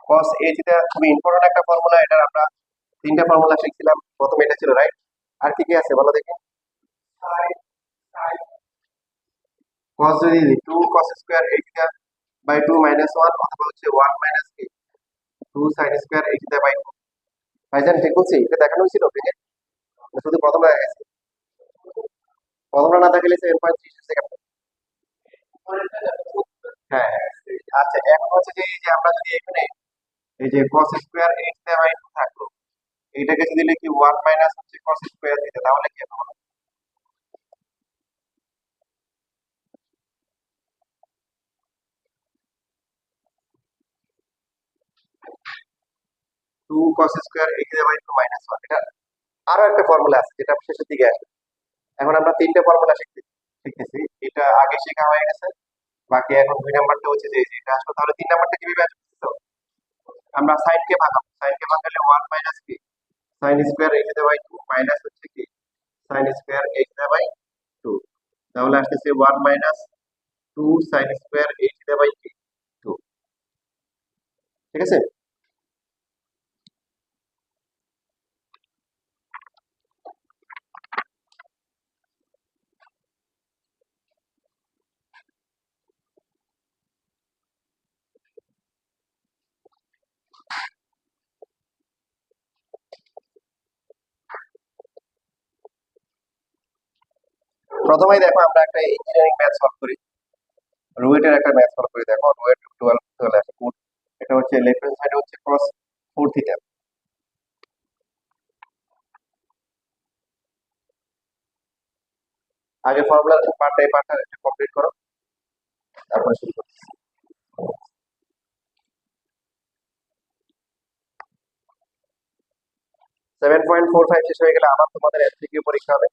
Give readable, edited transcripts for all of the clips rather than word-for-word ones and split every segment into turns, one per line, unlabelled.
cos a theta খুবই important একটা formula. এটা আমরা তিনটা ফর্মুলা শিখছিলাম, প্রথমে এটা ছিল, রাইট? আর কি কি আছে বলো দেখি। cos যদি 2 cos square a theta by 2 minus 1 অথবা হচ্ছে 1 মাইনাস কি 2 sin square a theta by 2। ভাইজান ঠিক বলছি? এটা দেখানো হয়েছিল ভেঙে? শুধু প্রথমটা দেখা গেছে? প্রথমটা না দেখালে 7.3 সেকেন্ড। হ্যাঁ হ্যাঁ। আচ্ছা, এখন হচ্ছে যে এই যে আমরা যদি এখানে এই যে cos square a theta by 2 থাকলো, এইটাকে যদি লিখি 1 মাইনাস হচ্ছে cos স্কয়ার থিটা, তাহলে কি হবে? 2 cos square a theta by 2 minus 1। এটা আরো একটা ফর্মুলা আছে যেটা শেষের দিকে আসবে। এখন আমরা তিনটা ফর্মুলা শিখতেছি। এটা আগে শেখা হয়ে গেছে, বাকি এখন 2 নাম্বারটা হচ্ছে যে এটা আসলে। তাহলে 3 নাম্বারটা কিভাবে আসবে? তো আমরা সাইনকে ভাঙালে 1 মাইনাস কি sin square a theta by 2 minus হচ্ছে কি sin square a theta by 2। তাহলে আসতেছে 1 minus 2 sin square a theta by 2। ঠিক আছে? প্রথমেই দেখো আমরা একটা ইঞ্জিনিয়ারিং ম্যাথ সলভ করি। রুয়েটের একটা ম্যাথ সলভ করি। দেখো রুয়েট 12 12 আছে কোড। এটা হচ্ছে লেফট হ্যান্ড সাইডে হচ্ছে cos 4 থিটা। আগে ফর্মুলা পার্টটা এই পার্টটা কমপ্লিট করো, তারপরে শুরু করো। 7.45 শেষ হয়ে গেলে আবার তোমাদের এমসিকিউ পরীক্ষা হবে।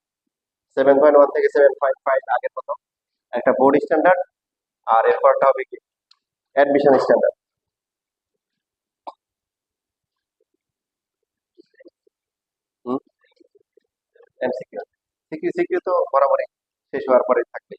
7.1 থেকে 7.5 আগের মতো একটা বোর্ড স্ট্যান্ডার্ড, আর এরপরটা হবে কি অ্যাডমিশন স্ট্যান্ডার্ড। হুম, এমসিকিউ সিকিউ সিকিউ তো বরাবরই শেষ হওয়ার পরে থাকবে।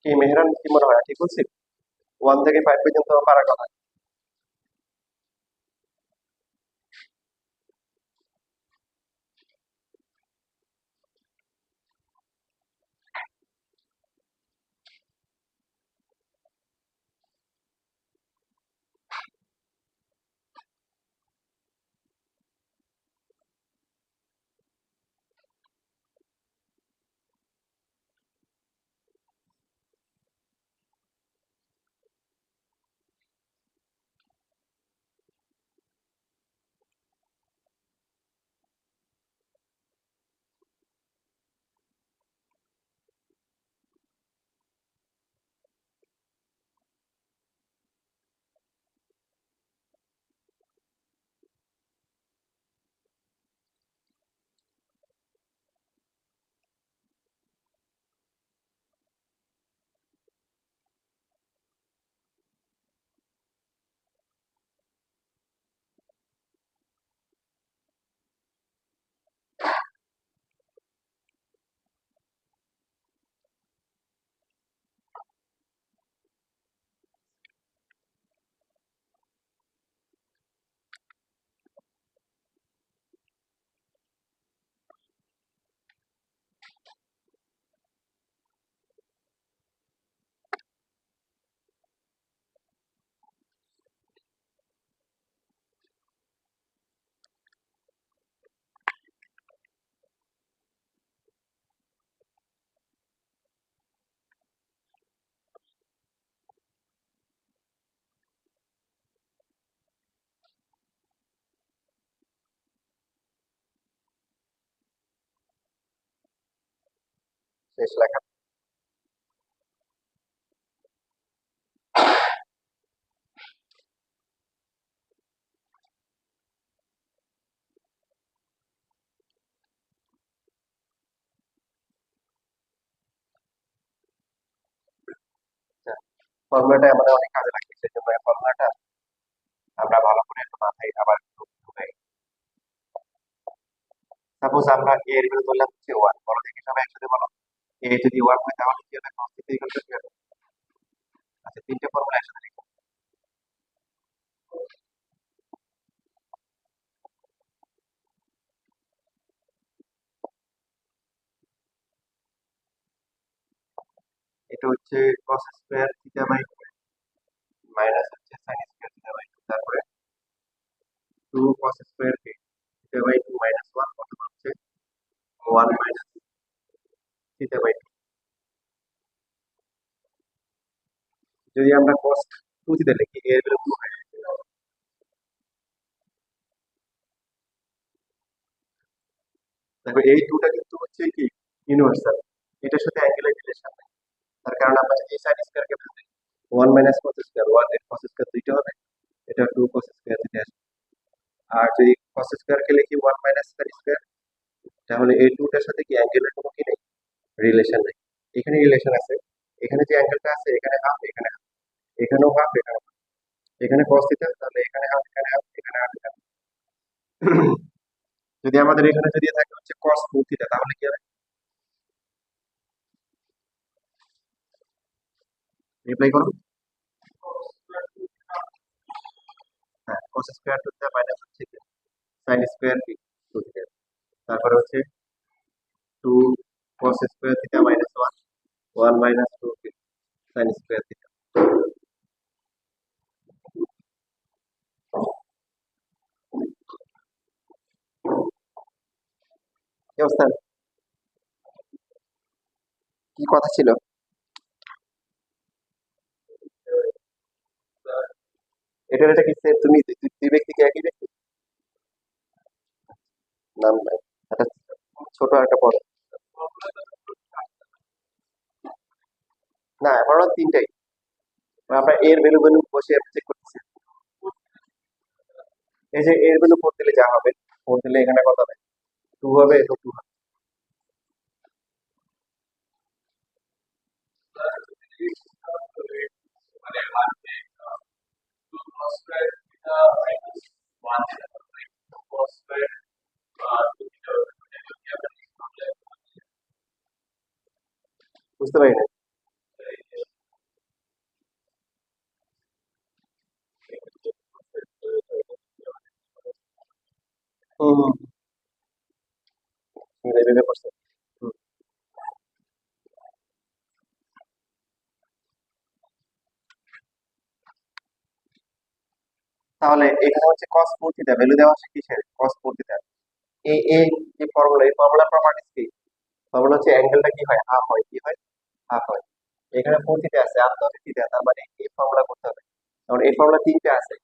কি মেহরান, কি মনে হয় ঠিক বলছি? 1 থেকে 5 পর্যন্ত পারার কথা। শেষ লেখা। ফর্মুলাটা আমাদের অনেক কাজে লাগবে, সেজন্য এই ফর্মুলাটা আমরা ভালো করে একটু মাথায় আবার একটু ঢুকাই। সাপোজ আমরা a এর ভ্যালু ধরলাম হচ্ছে 1, বলো দেখি সবাই একসাথে বলো। a যদি 1 হয় তাহলে কি হবে? cos থিটা ইকুয়াল টু কি হবে? আচ্ছা, তিনটে ফর্মুলা একসাথে লিখো। এটা হচ্ছে cos square theta by minus হচ্ছে sin স্কয়ার থিটা বাই 2, তারপরে 2 cos square theta by 2 minus 1 অথবা হচ্ছে 1 মাইনাস থিটা বাই 2। যদি আমরা cos 2 থিটা লিখি, a এর ভ্যালু 2 হয়, দেখো এই 2টা কিন্তু হচ্ছে কি ইউনিভার্সাল, এটার সাথে অ্যাঙ্গেলের রিলেশন নেই। তার কারণ আমরা যদি এই সাইন স্কয়ারকে ভাঙি, 1 মাইনাস cos স্কয়ার 1 এর cos স্কয়ার 2টা হবে, এটা 2 cos স্কয়ার থিটা আসবে। আর যদি cos স্কয়ারকে লিখি 1 মাইনাস sin স্কয়ার, তাহলে এই 2টার সাথে কি অ্যাঙ্গেলের কোনো কি নেই, রিলেশন নেই। এখানে রিলেশন আছে, এখানে যে অ্যাঙ্গেলটা আছে এখানে হাফ, এখানে half, এখানেও হাফ, এখানেও half। এখানে cos থিটা, তাহলে এখানে হাফ, এখানে হাফ, এখানে হাফ, এখানে half। যদি আমাদের এখানে যদি থাকে হচ্ছে cos 2 থিটা, তাহলে কি হবে? রিপ্লাই করো। হ্যাঁ, cos স্কয়ার 2 থিটা মাইনাস হচ্ছে sin স্কয়ার 2 থিটা, তারপরে হচ্ছে 2 cos square theta minus 1, 1 minus 2 sin square theta. কি অবস্থা? কি কথা ছিল? এটা কি তুমি দুই ব্যক্তিকে একই ব্যক্তি? নাম নাই, একটা ছোট আর একটা বড়। না, আমার তিনটাই। আমরা এর ভ্যালু ভ্যালু বসে চেক করতেছি। এই যে এর ভ্যালু 4 দিলে যা হবে, 4 দিলে এখানে কত হবে? 2 হবে, এটা 2 হবে। বুঝতে পারি না। হুম, ভেবে করছে। হুম। তাহলে এখানে হচ্ছে cos 4 থিটা ভ্যালু দেওয়া আছে কিসের? cos 4 theta. এই এই যে ফর্মুলা, এই ফর্মুলার প্রপার্টিস কি? ফর্মুলা হচ্ছে অ্যাঙ্গেলটা কি হয়? হাফ হয়। কি হয়? হাফ হয়। এখানে 4 থিটা আছে, আর তো থিটা, তার মানে এই ফর্মুলা করতে হবে। কারণ এই ফর্মুলা তিনটা আছে,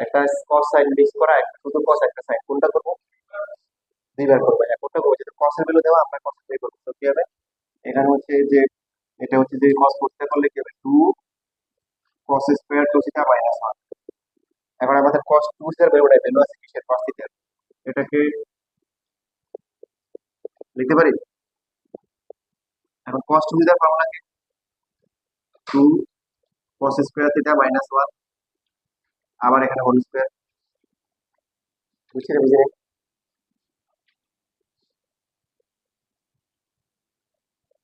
একটা cos sin মিক্স করা, একটা শুধু cos, একটা sin। কোনটা করব? দুইবার করবো। কোনটা করবো? যেটা cos এর ভ্যালু দেওয়া, আমরা cos বের করবো। তো কি হবে? এখানে হচ্ছে যে এটা হচ্ছে যে cos করতে করলে কি হবে? 2 cos স্কয়ার 2 থিটা মাইনাস 1। এখন আমাদের cos 2 থিটার ভ্যালু আছে কিসের? cos থিটার। এটাকে লিখতে পারি। এখন cos 2 থিটার ফর্মুলা কি? 2 cos স্কয়ার থিটা মাইনাস 1, আবার এখানে হোল স্কয়ার। বুঝছেন? বুঝে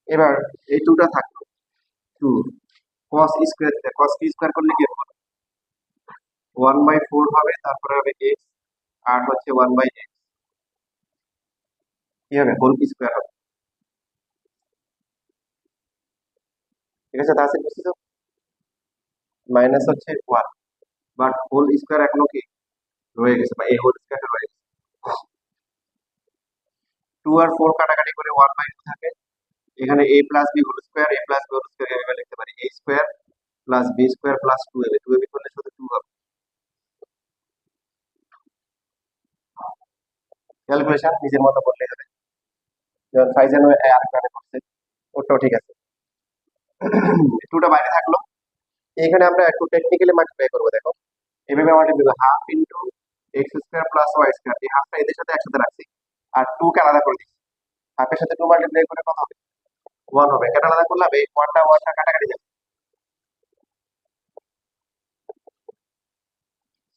এবার এই 2টা থাকলো, 2 cos স্কয়ার থিটা, cos কি স্কয়ার করলে কি হবে? 1/4 হবে, তারপরে হবে x, আর হচ্ছে 1/x, কি হবে? হোল স্কয়ার হবে। ঠিক আছে, তাহলে বুঝছো? মাইনাস হচ্ছে 1, বাট হোল স্কয়ার এখনো কি রয়ে গেছে, বা এই হোল স্কয়ারটা রয়ে গেছে। 2 আর 4 কাটাকাটি করে 1/2 থাকে। এখানে a plus b whole square, a plus b whole square এভাবে লিখতে পারি, a square plus b square plus 2ab, 2ab করলে শুধু 2 হবে। ক্যালকুলেশন নিজের মতো করলে হবে। যেমন ফাইজান আরেকভাবে করছে, ওটাও ঠিক আছে। 2টা বাইরে থাকলো, এখানে আমরা একটু টেকনিক্যালি মাল্টিপ্লাই করবো। দেখো এভাবে multiply, half into x square plus y square, এই হাফটা এদের সাথে একসাথে রাখছি, আর 2 কে আলাদা করে দিচ্ছি। হাফের সাথে 2 মাল্টিপ্লাই করে কত হবে? 1 হবে। কেন আলাদা করলাম? এই ওয়ানটা ওয়ানটা কাটাকাটি যাবে,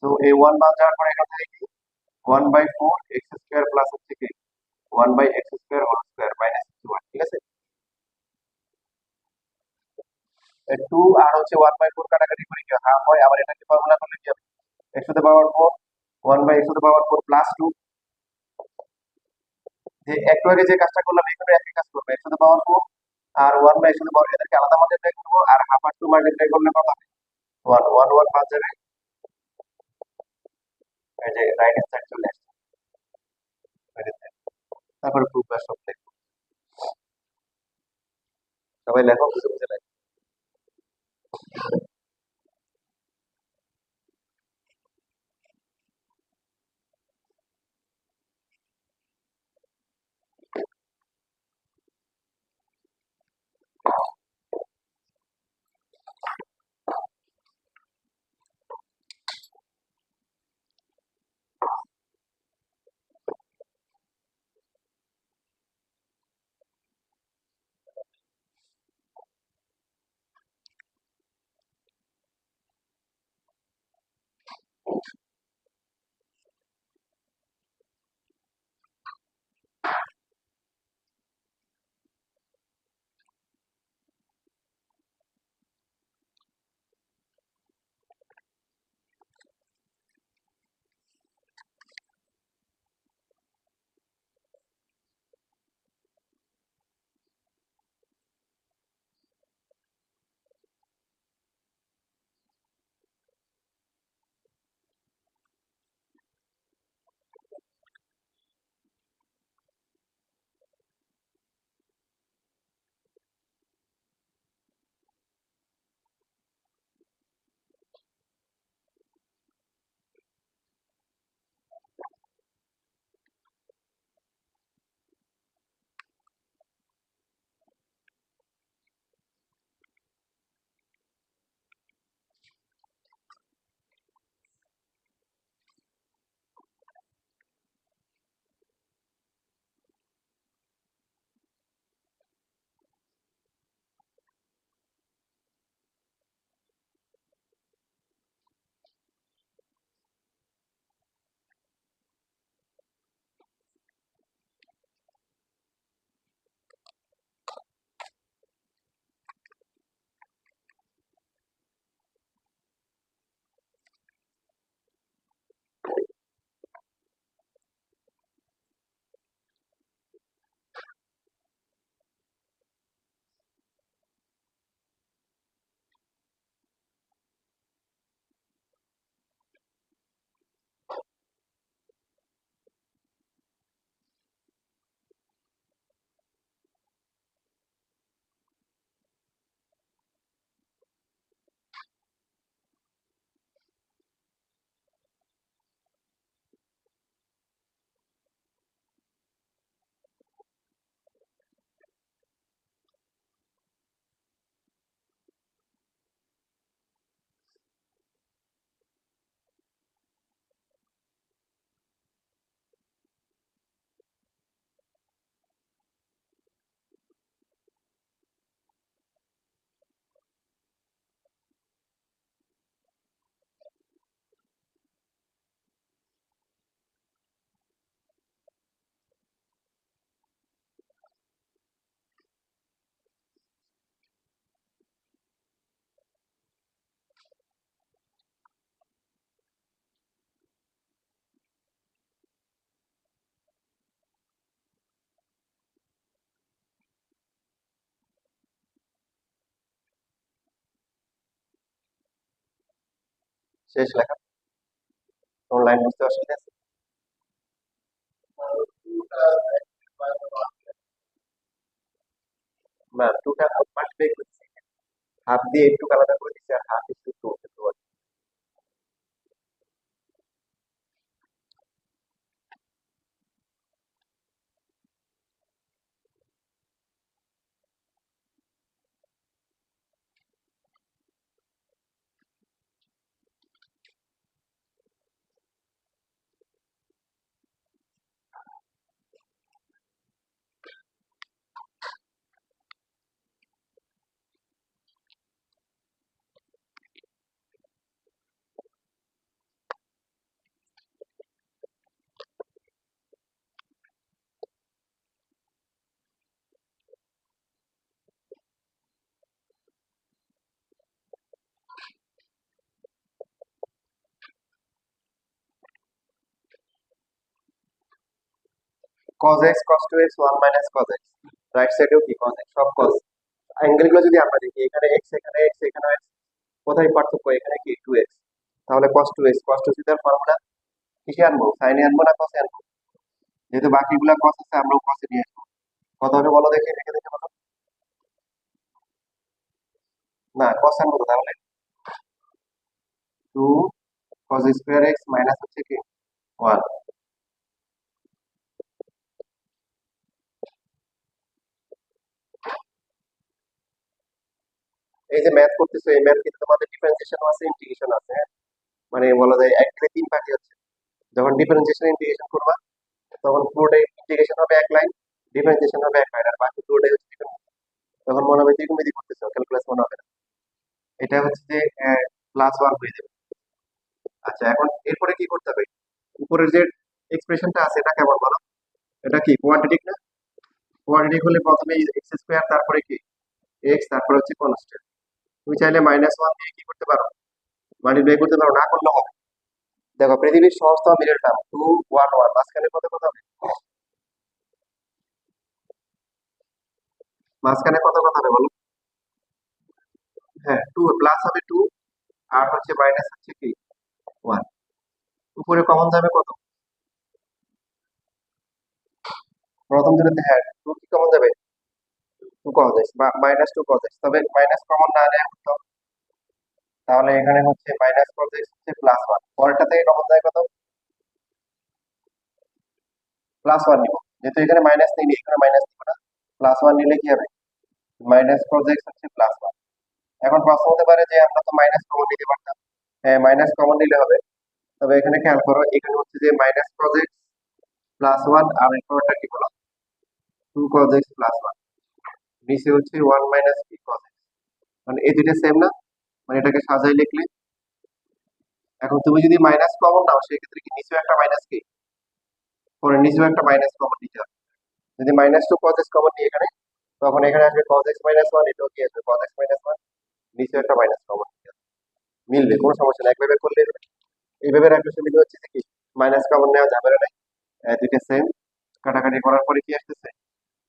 তো এই 1 বাদ যাওয়ার পরে এখানে থাকে কি 1/4 এক্স স্কয়ার প্লাস হচ্ছে কি 1/x square whole square minus 1, ঠিক আছে। 2 আর হচ্ছে 1/4 কাটাকাটি করে কি হাফ হয়, আবার এটাকে ফর্মুলা করলে কি হবে x to the power 4 1/x to the power 4 plus 2, যে একটু আগে যে কাজটা করলাম এখানে একই কাজ করবে x টু দ্য পাওয়ার 4 আর 1/x টু দ্য পাওয়ার, এদেরকে আলাদা মাল্টিপ্লাই করবো আর হাফ আর 2 মাল্টিপ্লাই করলে কত হবে 1 1 1 বাদ যাবে, এই যে রাইট হ্যান্ড সাইড চলে আসছে, তারপরে প্রুফ বা সব লিখবো। সবাই লেখো, বুঝে বুঝে লেখো। শেষ লেখা, কোন লাইন বুঝতে অসুবিধা আছে? না, টুটা মাল্টিপ্লাই করছি, হাফ দিয়ে একটু আলাদা করে দিচ্ছি আর হাফ একটু টু কিন্তু cos x cos 2x 1 minus cos x, right সাইডেও কি cos x, সব cos। অ্যাঙ্গেলগুলো যদি আমরা দেখি, এখানে x এখানে x এখানে x, কোথায় পার্থক্য, এখানে কি 2x, তাহলে cos 2x cos 2 থিটার ফর্মুলা কিসে আনবো, সাইনে আনবো না cos এ আনবো? যেহেতু বাকিগুলা cos আছে, আমরাও cos এ নিয়ে আসবো। কত হবে বলো দেখি, দেখে দেখে বলো। না, cos আনবো তো, তাহলে 2 cos স্কয়ার x মাইনাস হচ্ছে কি 1। এই যে ম্যাথ করতেছো, এই ম্যাথ কিন্তু তোমাদের ডিফারেন্সিয়েশন আছে, ইন্টিগ্রেশন আছে, হ্যাঁ? মানে বলা যায় এক থেকে তিন পাখি হচ্ছে। যখন ডিফারেন্সিয়েশন ইন্টিগ্রেশন করবা, তখন পুরোটাই ইন্টিগ্রেশন হবে এক লাইন, ডিফারেন্সিয়েশন হবে এক লাইন, আর বাকি পুরোটাই হচ্ছে দ্বিগুণমিতি। তখন মনে হবে দ্বিগুণমিতি করতেছো, ক্যালকুলাস মনে হবে না। এটা হচ্ছে যে +1 হয়ে যাবে। আচ্ছা, এখন এরপরে কি করতে হবে? উপরের যে এক্সপ্রেশনটা আছে এটা কেমন বলো? এটা কি কোয়াড্রেটিক না? কোয়াড্রেটিক হলে প্রথমে এক্স স্কোয়ার, তারপরে কি এক্স, তারপরে হচ্ছে কনস্ট্যান্ট। তুমি চাইলে -1 দিয়ে কি করতে পারো, মাল্টিপ্লাই করতে পারো, না করলেও হবে। দেখো, পৃথিবীর সহজতম মিডল টার্ম 2 1 1, মাঝখানে কত কত হবে? মাঝখানে কত কত হবে বলো? হ্যাঁ, 2 প্লাস হবে 2, আর হচ্ছে মাইনাস হচ্ছে কি 1। উপরে কমন যাবে কত? প্রথম দুটোতে হ্যাঁ 2 কি কমন যাবে? 2 cos x বা -2 cos x, তবে মাইনাস কমন না নেয় উত্তম। তাহলে এখানে হচ্ছে মাইনাস cos x হচ্ছে +1, পরেরটা থেকে কমন যায় কত? +1 নিব, যেহেতু এখানে মাইনাস নেই, এখানে মাইনাস নিব না, +1 নিলে কি হবে? মাইনাস cos x হচ্ছে +1। এখন প্রশ্ন হতে পারে যে আমরা তো মাইনাস কমন নিতে পারতাম। হ্যাঁ, মাইনাস কমন নিলে হবে, তবে এখানে খেয়াল করো, এখানে হচ্ছে যে মাইনাস cos x +1, আর এরপরটা কি হলো 2 cos x +1, নিচে হচ্ছে 1 মাইনাস কি cos x, মানে এই দুইটা সেম না, মানে এটাকে সাজাই লিখলে। এখন তুমি যদি মাইনাস কমন নাও, সেক্ষেত্রে কি নিচেও একটা মাইনাস কি, পরে নিচেও একটা মাইনাস কমন নিতে হবে। যদি -2 cos x কমন নিই এখানে, তখন এখানে আসবে cos x -1, এটাও কি আসবে cos x -1, নিচেও একটা মাইনাস কমন নিতে হবে। মিলবে, কোনো সমস্যা নেই, একভাবে করলে হবে। এইভাবে রাখলে সুবিধা হচ্ছে যে কি মাইনাস কমন নেওয়া যাবে না। দুইটা সেম, কাটাকাটি করার পরে কি আসতেছে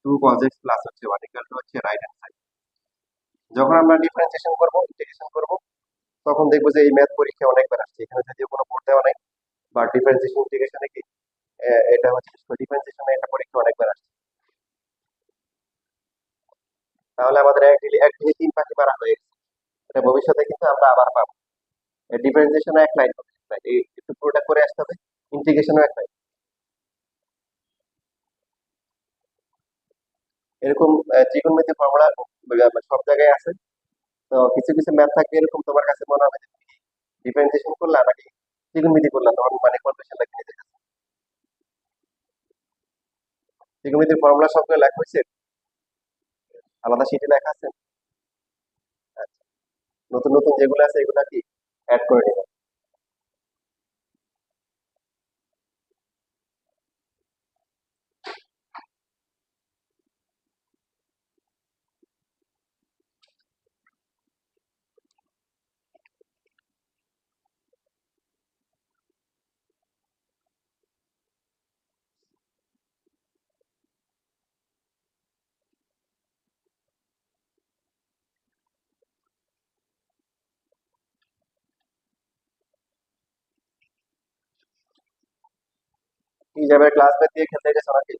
2 cos x প্লাস হচ্ছে 1 ইকুয়াল টু হচ্ছে রাইট হ্যান্ড সাইড। যখন আমরা ডিফারেন্সিয়েশন করব, ইন্টিগ্রেশন করব, তখন দেখবো যে এই ম্যাথ পরীক্ষায় অনেকবার আসছে। এখানে যদিও কোনো বোর্ড দেওয়া নাই, বা ডিফারেন্সিয়েশন ইন্টিগ্রেশনে কি এটা হচ্ছে ডিফারেন্সিয়েশনে এটা পরীক্ষা অনেকবার আসছে। তাহলে আমাদের এক থেকে তিন পাখি মারা হয়ে গেছে। এটা ভবিষ্যতে কিন্তু আমরা আবার পাবো। ডিফারেন্সিয়েশনও এক লাইন হবে, এই একটু পুরোটা করে আসতে হবে, ইন্টিগ্রেশনও এক লাইন। এরকম ত্রিকোণমিতি ফর্মুলা সব জায়গায় আছে। তো কিছু কিছু ম্যাথ থাকবে এরকম, তোমার কাছে মনে হবে যে তুমি ডিফারেন্সিয়েশন করলা নাকি ত্রিকোণমিতি করলা, তখন মানে কনফিউশন লাগে নিজের কাছে। ত্রিকোণমিতির ফর্মুলা সবগুলো লেখা হয়েছে, আলাদা শিটে লেখা আছে। আচ্ছা, নতুন নতুন যেগুলো আছে এগুলা কি অ্যাড করে নিবে। কি যাবে, ক্লাস বাদ দিয়ে খেলতে গেছো নাকি?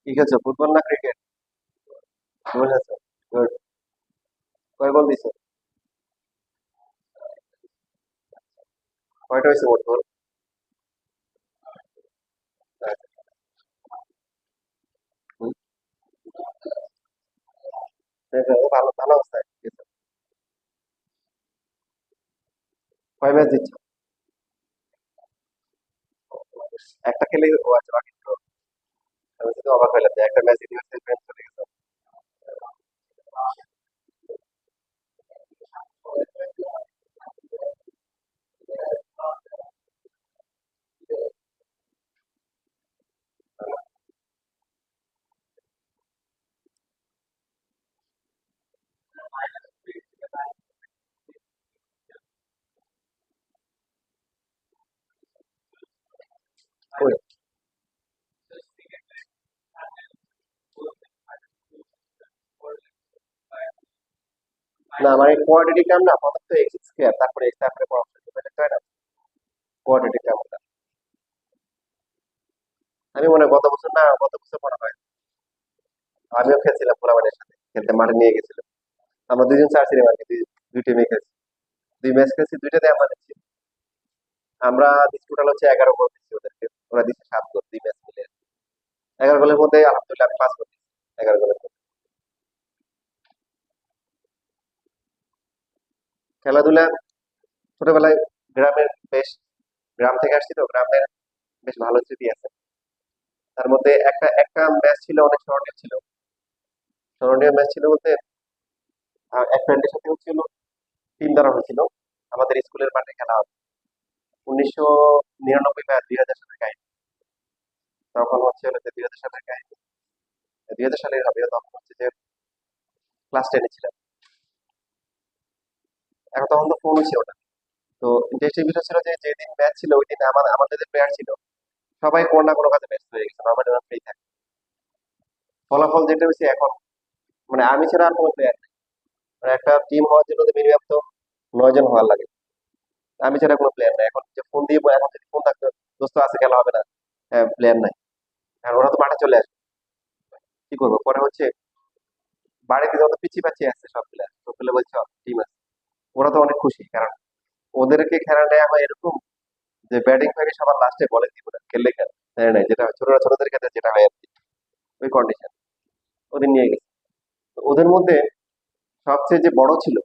কি খেলছো, ফুটবল না ক্রিকেট? ফুটবল খেলছো, গুড। কয় বল দিছো? কয়টা হয়েছে মোট গোল? আচ্ছা, হুম, ভালো ভালো অবস্থায় গেছো। কয় ম্যাচ দিচ্ছ? একটা খেলে ও আচ্ছা, বাকি তো আমি তো অবাক হইলাম যে একটা ম্যাচ জিতে ফ্রেন্ড চলে গেছে। কই? না মানে কোয়াড্রেটিক টার্ম না, প্রথমত এক্স স্কয়ার তারপরে এক্স তারপরে পড়াশোনা করবে, তাই না? কোয়াড্রেটিক টার্মটা আমি মনে হয় গত বছর না গত বছর পড়া হয়, আমিও খেলছিলাম পোলাপানের সাথে, খেলতে মাঠে নিয়ে গেছিলাম। আমরা দুইজন স্যার ছিলাম আর কি, দুই টিমে খেলছি, দুই ম্যাচ খেলছি, দুইটাতে আমরা দিচ্ছি। আমরা দিচ্ছি টোটাল হচ্ছে 11 গোল দিচ্ছি ওদেরকে, ওরা দিচ্ছে 7 গোল, দুই ম্যাচ মিলে 11 গোলের মধ্যে আলহামদুলিল্লাহ আমি 5 গোল দিচ্ছি 11 গোলের মধ্যে। খেলাধুলা ছোটবেলায় গ্রামের বেশ, গ্রাম থেকে আসছি তো, গ্রামের বেশ ভালো স্মৃতি আছে। তার মধ্যে একটা একটা ম্যাচ ছিল অনেক স্মরণীয় ছিল। স্মরণীয় ম্যাচ ছিল বলতে এক ফ্রেন্ডের সাথে হচ্ছিল টিম ধরা হয়েছিল, আমাদের স্কুলের মাঠে খেলা হবে 1999 বা 2000 সালের কাহিনী। তখন হচ্ছে হলো যে 2000 সালের কাহিনী, 2000 সালের হবে, তখন হচ্ছে যে ক্লাস 10-এ ছিলাম। এখন তখন তো ফোন ছিল না। তো যে সেই বিষয় ছিল যে যেদিন ম্যাচ ছিল ওই দিন আমাদের যে প্লেয়ার ছিল সবাই কোনো না কোনো কাজে ব্যস্ত হয়ে গেছে, আমাদের ফ্রি থাকে। ফলাফল যেটা হয়েছে এখন, মানে আমি ছাড়া আর কোনো প্লেয়ার নেই, মানে একটা টিম হওয়ার জন্য তো মিনিমাম তো 9 জন হওয়ার লাগে। আমি ছাড়া কোনো প্লেয়ার নাই, এখন যে ফোন দিয়ে এখন যদি ফোন থাকতো দোস্ত আছে খেলা হবে না, হ্যাঁ প্লেয়ার নাই, আর ওরা তো মাঠে চলে আসে, কি করবো? পরে হচ্ছে বাড়িতে যত পিছিয়ে পাচ্ছি আসছে সব প্লেয়ার, সব প্লেয়ার বলছে টিম আছে। ওরা তো অনেক খুশি, কারণ ওদেরকে খেলা নেয় আমার এরকম যে ব্যাটিং করে সবার লাস্টে বলে দিব না খেললে খেল, হ্যাঁ নাই যেটা ছোটরা ছোটদের ক্ষেত্রে যেটা হয় আর কি, ওই কন্ডিশন ওদের নিয়ে গেছে। তো ওদের মধ্যে সবচেয়ে যে বড় ছিল,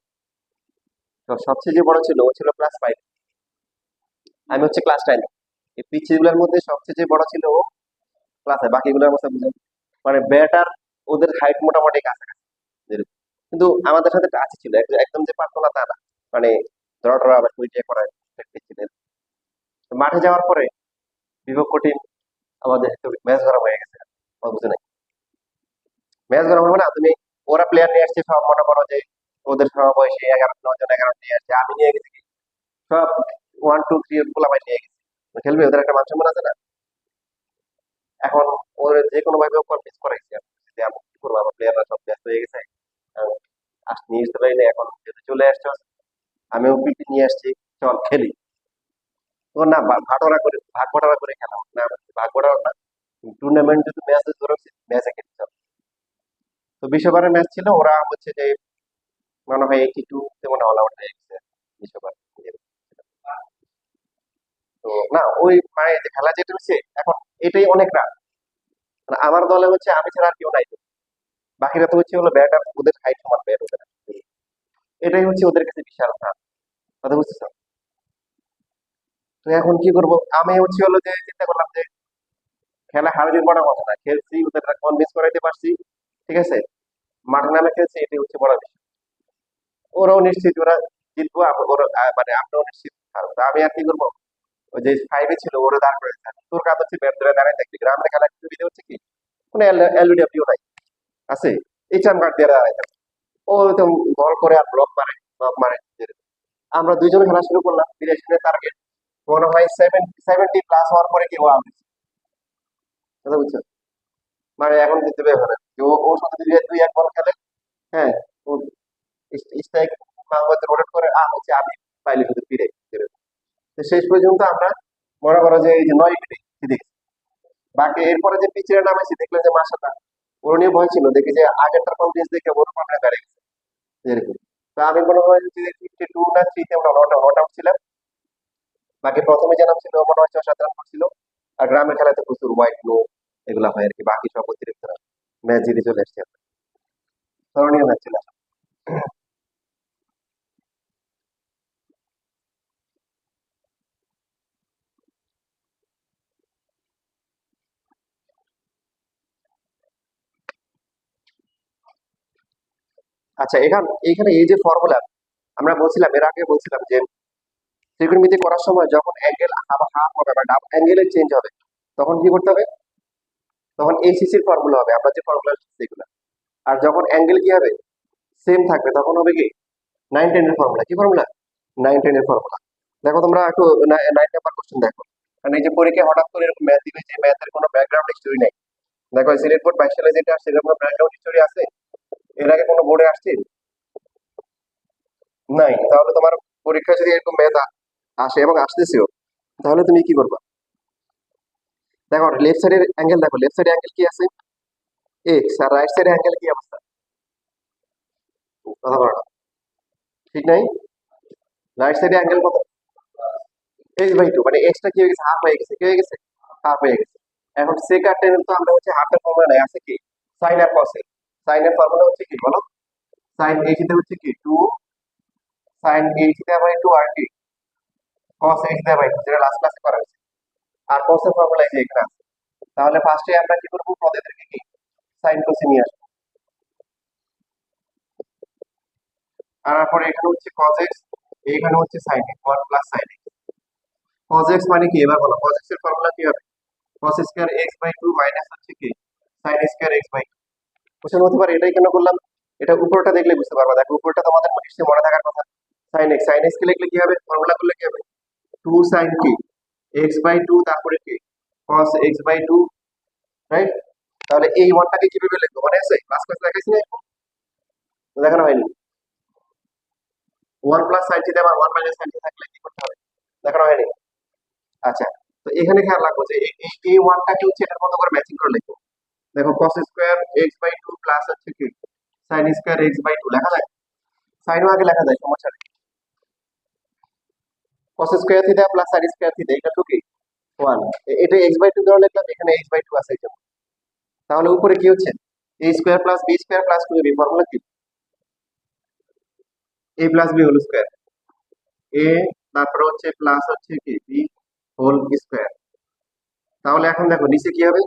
সবচেয়ে যে বড় ছিল ও ছিল ক্লাস 5, আমি হচ্ছে ক্লাস 9। এই পিচ্ছিগুলোর মধ্যে সবচেয়ে যে বড় ছিল ও ক্লাসে, বাকিগুলোর অবস্থা বুঝুন, মানে ব্যাটার ওদের হাইট মোটামুটি কাছাকাছি এরকম। কিন্তু আমাদের সাথে টাচ ছিল, একদম যে পারতো না তা না, মানে ধরা ধরা আবার কুইটিয়ে করার practice ছিল। তো মাঠে যাওয়ার পরে বিপক্ষ টিম আমাদের ম্যাচ গরম হয়ে গেছে, আমার বুঝে নাই ম্যাচ গরম হবে না তুমি, ওরা প্লেয়ার নিয়ে আসছে সব, মনে করো যে ওদের সমবয়সী 11 9 জন 11 নিয়ে আসছে, আমি নিয়ে গেছি কি সব 1 2 3 পোলাপাই নিয়ে গেছি, খেলবে ওদের একটা মান সম্মান আছে না। এখন ওর যে কোনো ভাবে কনভিন্স করাইছি আমি, যে আমি কি করবো, আমার প্লেয়াররা সব ব্যস্ত হয়ে গেছে, আমি নিয়ে আসতে পারি না, এখন যেহেতু চলে আসছো আমিও পিপি নিয়ে আসছি, চল খেলি। তো না ভাটোরা করে ভাগ বটারা করে খেলা না, ভাগ বটারা না, টুর্নামেন্ট যদি ম্যাচ ধরো ম্যাচে খেলতে হবে। তো বিশ্বকাপের ম্যাচ ছিল, ওরা হচ্ছে যে মনে হয় 82 তে মনে অল আউট হয়ে গেছে বিশ্বকাপ। তো না ওই মানে যে খেলা যেটা হচ্ছে এখন, এটাই অনেক রান, মানে আমার দলে হচ্ছে আমি ছাড়া আর কেউ নাই তো। বাকিরা তো হচ্ছে হলো ব্যাটার, ওদের হাইট সমান ব্যাট ওদের, এটাই হচ্ছে ওদের কাছে বিশাল রান, কথা বুঝতেছো? তো এখন কি করবো, আমি হচ্ছে হলো যে চিন্তা করলাম যে খেলা হারা জিত বড় কথা না, খেলছি ওদের কনভিন্স করাইতে পারছি, ঠিক আছে, মাঠে নামে খেলছি, এটাই হচ্ছে বড় বিষয়। ওরাও নিশ্চিত ওরা জিতবো, ওরা মানে আমরাও নিশ্চিত হারবো। তা আমি আর কি করবো, ওই যে 5-এ ছিল ওরা দাঁড় করে থাকে, তোর কাজ হচ্ছে ব্যাট ধরে দাঁড়ায় থাকবি, গ্রামের খেলা সুবিধা হচ্ছে কি কোনো এলবিডব্লিউ নাই, আছে এইচএম কার্ড দিয়ে দাঁড়ায় থাকে। ও তো বল করে আর ব্লক মারে এরকম। আমরা দুইজন খেলা শুরু করলাম, 82 টার্গেট, মনে হয় 70+ হওয়ার পরে কেউ আউট হয়েছে, কথা বুঝছো? মানে এখন জিততে পারবে না, যে ওর সাথে দুই দুই এক বল খেলে, হ্যাঁ, ও স্ট্রাইক রোটেট করে আর হচ্ছে আমি পাইলে শুধু ফিরে এরকম। তো শেষ পর্যন্ত আমরা মনে করো যে এই যে 9 মিনিট দেখি, বাকি এরপরে যে পিচের নামেছি দেখলেন যে মাসাটা ওর নিয়ে ভয় ছিল, দেখি যে আগেরটার কনফিডেন্স দেখে ওর পাশে দাঁড়িয়ে গেছে এরকম। তো আমি মনে হয় যে 52 না 3-তে আমরা নট আউট ছিলাম, বাকি প্রথমে যে নাম ছিল মনে হয় 6 7 রান করছিল। আর গ্রামের খেলাতে প্রচুর হোয়াইট নো এগুলা হয় আর কি, বাকি সব অতিরিক্ত ম্যাচ জিতে চলে আসছে, স্মরণীয় ম্যাচ ছিল। আচ্ছা এইখানে এই যে ফর্মুলা আমরা বলছিলাম, এর আগে বলছিলাম যে ত্রিকোণমিতি করার সময় যখন অ্যাঙ্গেল হাফ হাফ হবে বা ডাব অ্যাঙ্গেলের চেঞ্জ হবে, তখন কি করতে হবে, তখন এইচএসির ফর্মুলা হবে, আমরা যে ফর্মুলা সেগুলো। আর যখন অ্যাঙ্গেল কি হবে, সেম থাকবে, তখন হবে কি 9 10-এর ফর্মুলা। কি ফর্মুলা? 9 10-এর ফর্মুলা। দেখো তোমরা একটু 9 নাম্বার কোশ্চেন দেখো, কারণ এই যে পরীক্ষায় হঠাৎ করে এরকম ম্যাথ দিবে যে ম্যাথের কোনো ব্যাকগ্রাউন্ড হিস্টোরি নেই। দেখো সিলেট বোর্ড 22 সালে যেটা আসছে এরকম ব্যাকগ্রাউন্ড হিস্টোরি আছে, এর আগে কোনো বোর্ডে আসছে? নাই, তাহলে তোমার পরীক্ষা যদি এরকম ম্যাথ আসে এবং আসতেছেও, তাহলে তুমি কি করবা? দেখো লেফট সাইডের অ্যাঙ্গেল, দেখো লেফট সাইডে অ্যাঙ্গেল কি আছে, এক্স, আর রাইট সাইডে অ্যাঙ্গেল কি অবস্থা? কথা বলো না, ঠিক নাই? রাইট সাইডে অ্যাঙ্গেল কত? x/2, মানে এক্সটা কি হয়ে গেছে, হাফ হয়ে গেছে, কি হয়ে গেছে, হাফ হয়ে গেছে। এখন sec আর tan তো আমরা হচ্ছে হাফের ফর্মুলা নাই, আছে কি sin আর cos এর। sin এর ফর্মুলা হচ্ছে কি বলো? sin a থিটা হচ্ছে কি 2 sin a থিটা বাই 2 আর কি cos a থিটা বাই 2, যেটা লাস্ট ক্লাসে করা হয়েছে। আর cos এর ফর্মুলা এই যে এখানে আছে। তাহলে ফার্স্টে আমরা কি করব, পদেরকে কি sin cos নিয়ে আসবো, আর তারপরে এখানে হচ্ছে cos x, এইখানে হচ্ছে sin x, 1 plus sin x। cos x মানে কি এবার বলো, cos x এর ফর্মুলা কি হবে? cos square x by 2 minus হচ্ছে কি sin square x by 2। Question হতে পারে এটাই কেন করলাম, এটা উপরটা দেখলে বুঝতে পারবা। দেখো উপরটা তোমাদের নিশ্চয়ই মনে থাকার কথা, sin x, sin x কে লিখলে কি হবে, ফর্মুলা করলে কি হবে, 2 sin কি x বাই 2, তারপরে কি cos x বাই 2, রাইট? তাহলে এই ওয়ানটাকে কিভাবে লিখবো মনে আছে, ক্লাস ক্লাস দেখাইছি না, দেখানো হয়নি? 1 প্লাস sin থিটা বা 1 মাইনাস sin থিটা থাকলে কি করতে হবে, দেখানো হয়নি? আচ্ছা, তো এখানে খেয়াল রাখবো যে এই ওয়ানটাকে হচ্ছে এটার মতো করে ম্যাচিং করে লিখবো। দেখো cos square x by 2 plus হচ্ছে কি sin স্কয়ার x বাই 2 লেখা যায়, সাইনও আগে লেখা যায়, সমস্যা নেই। cos square theta plus sin square theta, এটা তো কি 1, এটা x বাই 2 ধরে লিখলাম, এখানে x বাই 2 আছে এই জন্য। তাহলে উপরে কি হচ্ছে, a square plus b square plus 2ab, formula কি a plus b whole square, a তারপরে হচ্ছে প্লাস হচ্ছে কি b হোল স্কয়ার। তাহলে এখন দেখো নিচে কি হবে,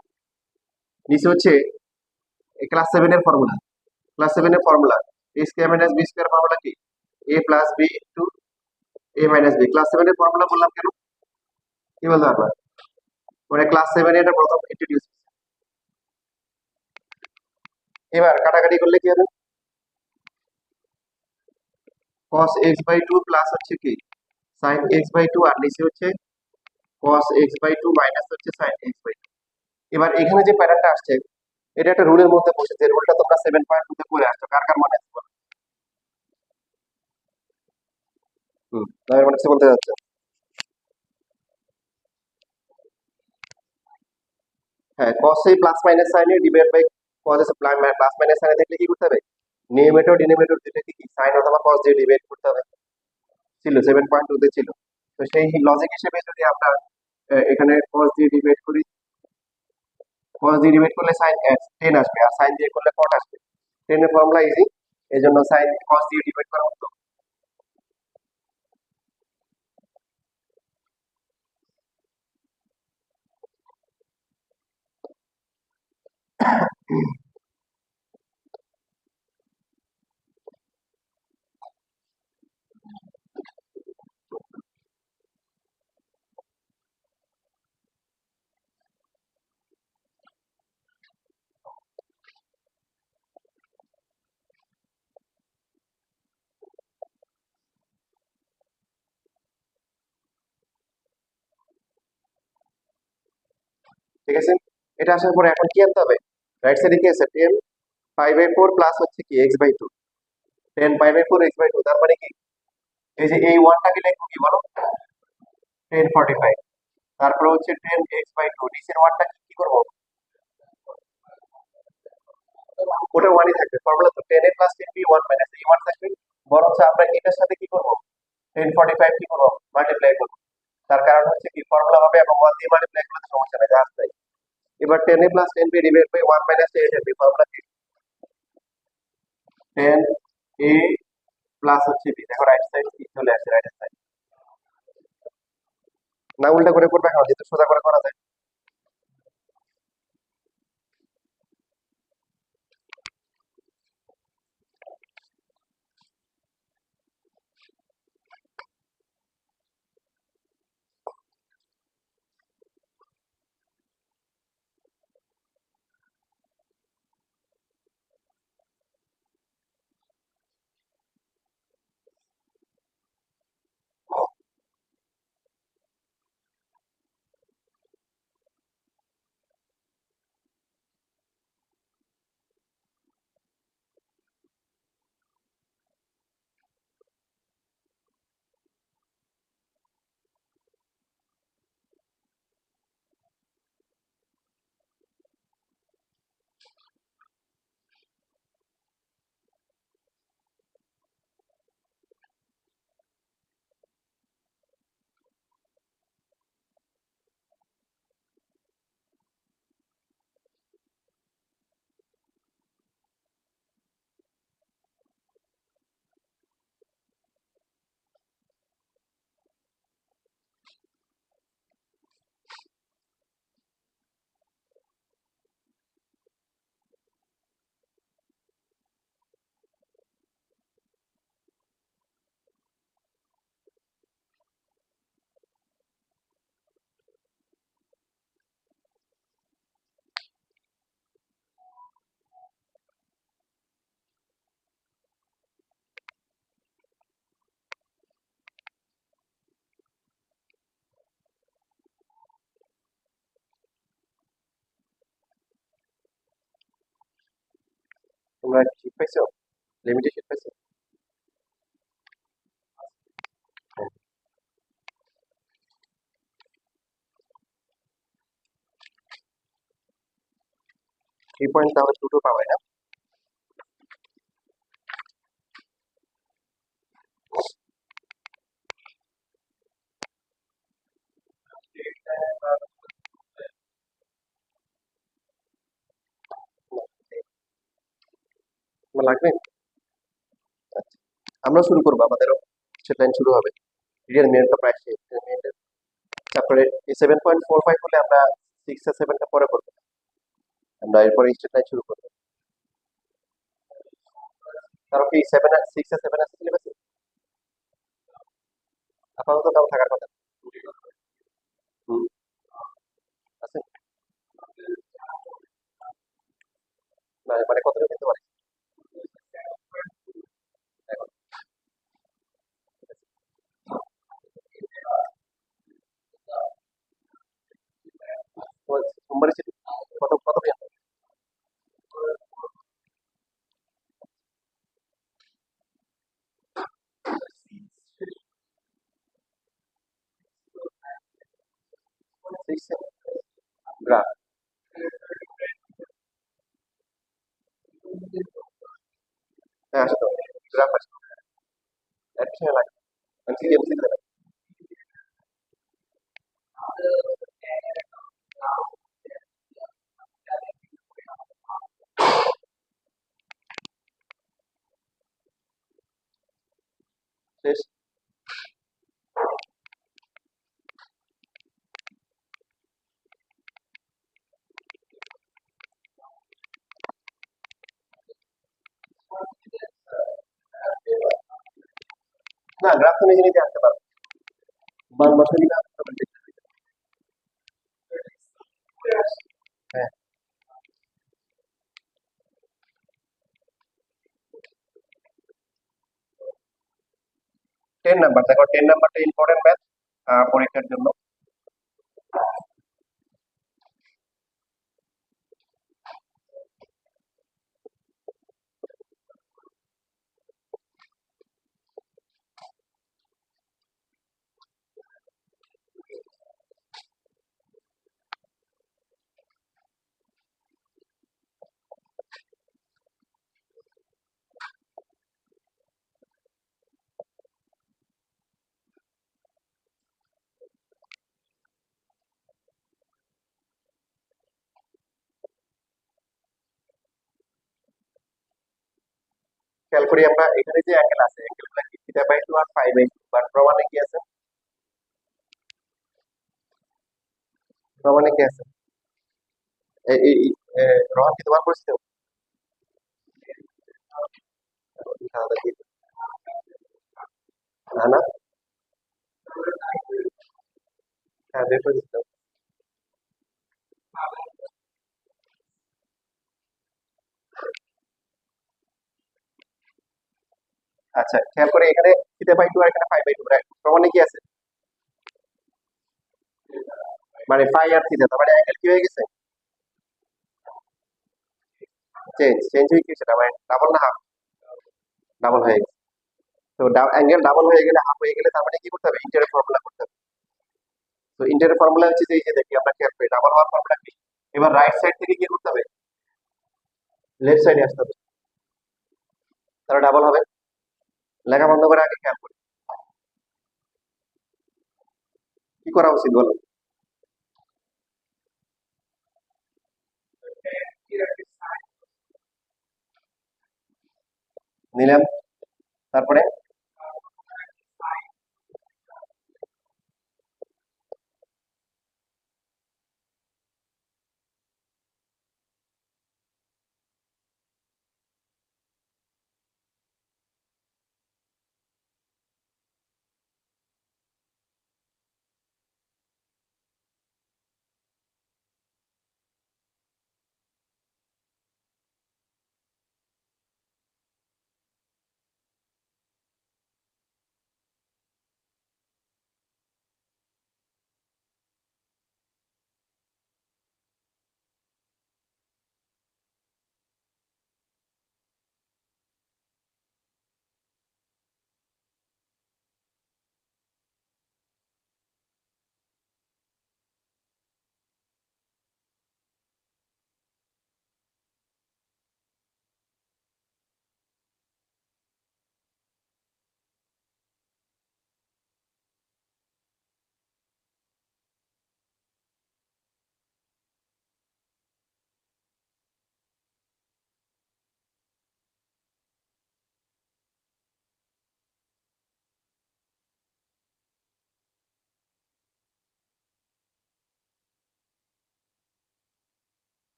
নিচে হচ্ছে ক্লাস 7 এর ফর্মুলা, ক্লাস 7 এর formula a square minus b square, formula কি a plus b into a minus b। Class 7 এর ফর্মুলা বললাম কেন, কি বলতে পারবা? মানে ক্লাস 7 এ এটা প্রথম ইন্ট্রোডিউস। এবার কাটাকাটি করলে কি হবে, cos x বাই 2 প্লাস হচ্ছে কি sin x বাই 2, আর নিচে হচ্ছে cos x বাই 2 মাইনাস হচ্ছে sin x বাই 2। এবার এখানে যে প্যাটার্নটা আসছে, এটা একটা রুলের মধ্যে বসে, যে রুলটা তোমরা 7.2 তে পড়ে আসছো, কার কার মনে আছে বলো? তাদের মনে আছে বলতে যাচ্ছে। হ্যাঁ, cos a plus minus sin a divide by cos a plus minus sin a থাকলে কি করতে হবে, নিউমেটর ডিনোমিনেটর দুটোকে কি sin অথবা cos দিয়ে ডিভাইড করতে হবে, ছিল 7.2 তে ছিল। তো সেই লজিক হিসেবে যদি আমরা এখানে cos দিয়ে ডিভাইড করি, cos দিয়ে ডিভাইড করলে sin 10 আসবে, আর sin দিয়ে করলে cot আসবে। 10 এর ফর্মুলা ইজি, এই জন্য sin cos দিয়ে ডিভাইড করা হতো। ঠিক আছে, এটা আসার পরে এখন কি আনতে হবে, রাইট সাইডে কি আছে, 10 পাই বাই 4 প্লাস হচ্ছে কি x by 2, 10 pi by 4 x by 2, তার মানে কি এই যে এই ওয়ানটাকে লিখবো কি বলো, 1045, তারপরে হচ্ছে 10 x বাই 2, নিচের ওয়ানটা কি করবো, ওটা ওয়ানই থাকবে, ফর্মুলা তো 10a প্লাস 10b 1 মাইনাস এই 1 থাকবে। বরং আমরা এটার সাথে কি করবো, 1045 কি করবো, মাল্টিপ্লাই করবো। তার কারণ হচ্ছে কি ফর্মুলা হবে এবং 1 দিয়ে মাল্টিপ্লাই করলে তো সমস্যা নেই, জাস্ট তাই। এবার 10a plus 10b divide by 1 minus 8ab, formula কি 10a প্লাস হচ্ছে b। দেখো রাইট সাইড কি চলে আসে, রাইট সাইড, না উল্টা করে করবে, এখন যেহেতু সোজা করে করা যায়। তোমরা শীট পাইছো, লিমিটেড শীট পাইছো? 3 পয়েন্ট তাহলে দুটো পাবে না। তোমার লাগবে? আচ্ছা, আমরা শুরু করবো, আমাদেরও লাইন শুরু হবে। রিয়েল মিনিট তো প্রায় শেষ, মিনিটের। তারপরে এই 7.45 হলে আমরা 6 আর 7টা পরে করবো, আমরা এরপরে স্টেট লাইন শুরু করবো। কারণ কি 7 আর 6 আর 7 আছে সিলেবাসে? আপাতত নাও থাকার কথা। হুম, আছে না, মানে কতটা পেতে পারে এখন? তোমার সোমবারে ছিল কত কত পেয়ে? 6 গ্রাফ। হ্যাঁ, আসে তো, গ্রাফ আসে। একসাথে লাগে, এমসি এমসি দেবে। শেষ। না, গ্রাফ তো নিজে নিজে আনতে পারো, মান বসে দিলে automatic। হ্যাঁ, 10 নাম্বার, দেখো 10 নাম্বারটা ইম্পর্টেন্ট ম্যাথ পরীক্ষার জন্য। খেয়াল করি আমরা এখানে যে অ্যাঙ্গেল আছে, অ্যাঙ্গেল গুলা কি θ/2 আর φ/2, বাট প্রমাণে কি আছে? প্রমাণে কি আছে? এই এই এই, রহন কি তোমার পরিচিত? না না, হ্যাঁ বের করে দিতে হবে। আচ্ছা, খেয়াল করে এখানে θ/2 আর এখানে φ/2, প্রমাণে কি আছে? মানে ফাই আর থিটা, তার মানে অ্যাঙ্গেল কি হয়ে গেছে? চেঞ্জ চেঞ্জ হয়ে গেছে, মানে ডাবল না হাফ? ডাবল হয়ে গেছে। তো অ্যাঙ্গেল ডাবল হয়ে গেলে, হাফ হয়ে গেলে, তার মানে কি করতে হবে? ইন্টারের ফর্মুলা করতে হবে। তো ইন্টারের ফর্মুলা হচ্ছে যে এই যে দেখি আমরা খেয়াল করি ডাবল হওয়ার ফর্মুলা কি? এবার রাইট সাইড থেকে কি করতে হবে? লেফট সাইডে আসতে হবে, তাহলে ডাবল হবে। লেখা বন্ধ করে আগে খেয়াল করি কি করা উচিত বলো। নিলাম, তারপরে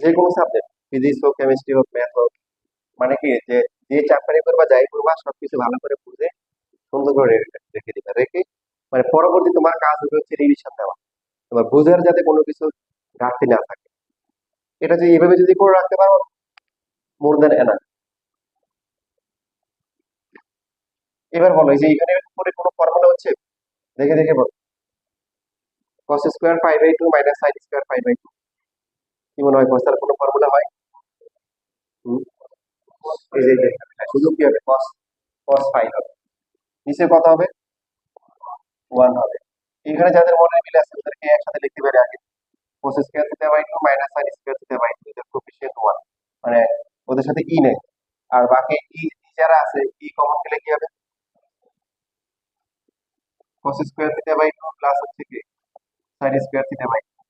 যে কোনো সাবজেক্ট, ফিজিক্স হোক, কেমিস্ট্রি হোক, ম্যাথ হোক, মানে কি যে যে চ্যাপ্টারে করবা যাই করবা সবকিছু ভালো করে বুঝে সুন্দর করে রেখে দিবে, রেখে মানে পরবর্তী তোমার কাজ হবে হচ্ছে রিভিশন দেওয়া, তোমার বুঝার যাতে কোনো কিছু ঘাটতি না থাকে। এটা যে এইভাবে যদি করে রাখতে পারো, মোর দেন এনাফ। এবার বলো, এই যে এখানে করে কোনো ফর্মুলা হচ্ছে, দেখে দেখে বলো। Cos square 5/2 minus sine square 5/2, কি মনে হয় কসার কোনো ফর্মুলা হয়? হুম, এই যে শুধু কি হবে, কস কস 5 হবে, নিচে কত হবে, 1 হবে। এখানে যাদের মনে মিলে আছে ওদেরকে একসাথে লিখতে পারি আগে, cos square theta by 2 minus sin square theta by 2 এর কোএফিসিয়েন্ট 1, মানে ওদের সাথে ই নেই। আর বাকি ই যারা আছে ই কমন গেলে কি হবে, cos square theta by 2 plus হচ্ছে কি sin স্কয়ার থিটা বাই 2,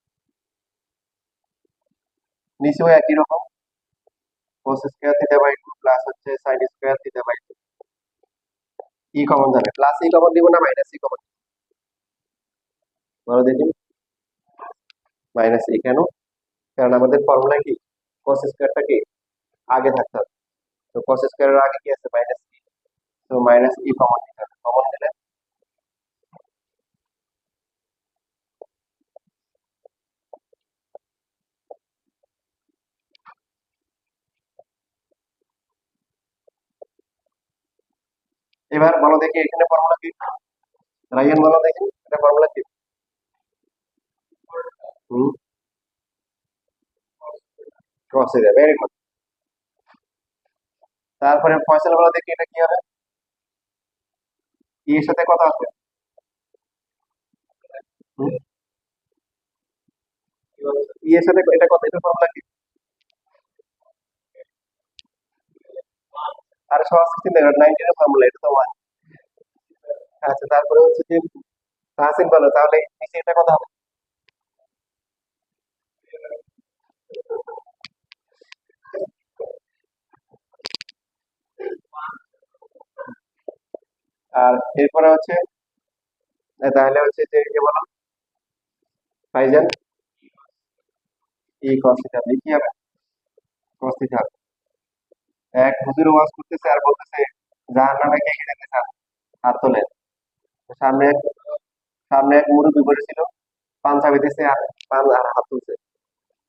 নিচেও একই রকম cos square theta by 2 plus হচ্ছে sin স্কয়ার থিটা বাই 2, ই কমন যাবে, প্লাস ই কমন দিব না মাইনাস ই কমন, বলো দেখি। মাইনাস ই কেন? কারণ আমাদের ফর্মুলা কি, cos স্কয়ারটা কি আগে থাকতে হবে, তো cos স্কয়ারের আগে কি আছে, মাইনাস ই, তো মাইনাস ই কমন দিতে হবে, কমন দিলে এবার বলো দেখি এখানে ফর্মুলা কি, রাইয়ান বলো দেখি এটা ফর্মুলা কি। হুম, cos থিটা, ভেরি গুড। তারপরে ফয়সাল বলো দেখি এটা কি হবে, ই এর সাথে কত আসবে। হুম, ই এর সাথে এটা কত, এটা ফর্মুলা কি, আর সহজ কিছু নেই, 19 এর ফর্মুলা এটা তো 1। আচ্ছা, তারপরে হচ্ছে যে তাহসিন বলো তাহলে নিচে এটা কত হবে। আর এরপরে হচ্ছে তাহলে হচ্ছে যে কি বলো ভাইজান, ই cos থিটা কি হবে, cos থিটা হবে। এক হুজুর ওয়াজ করতেছে আর বলতেছে জাহান্নামে কে কে যেতে চান, হাত তোলেন। তো সামনে এক মুরব্বী বসেছিল, পাঞ্জাবি দিছে আর আর হাত তুলছে,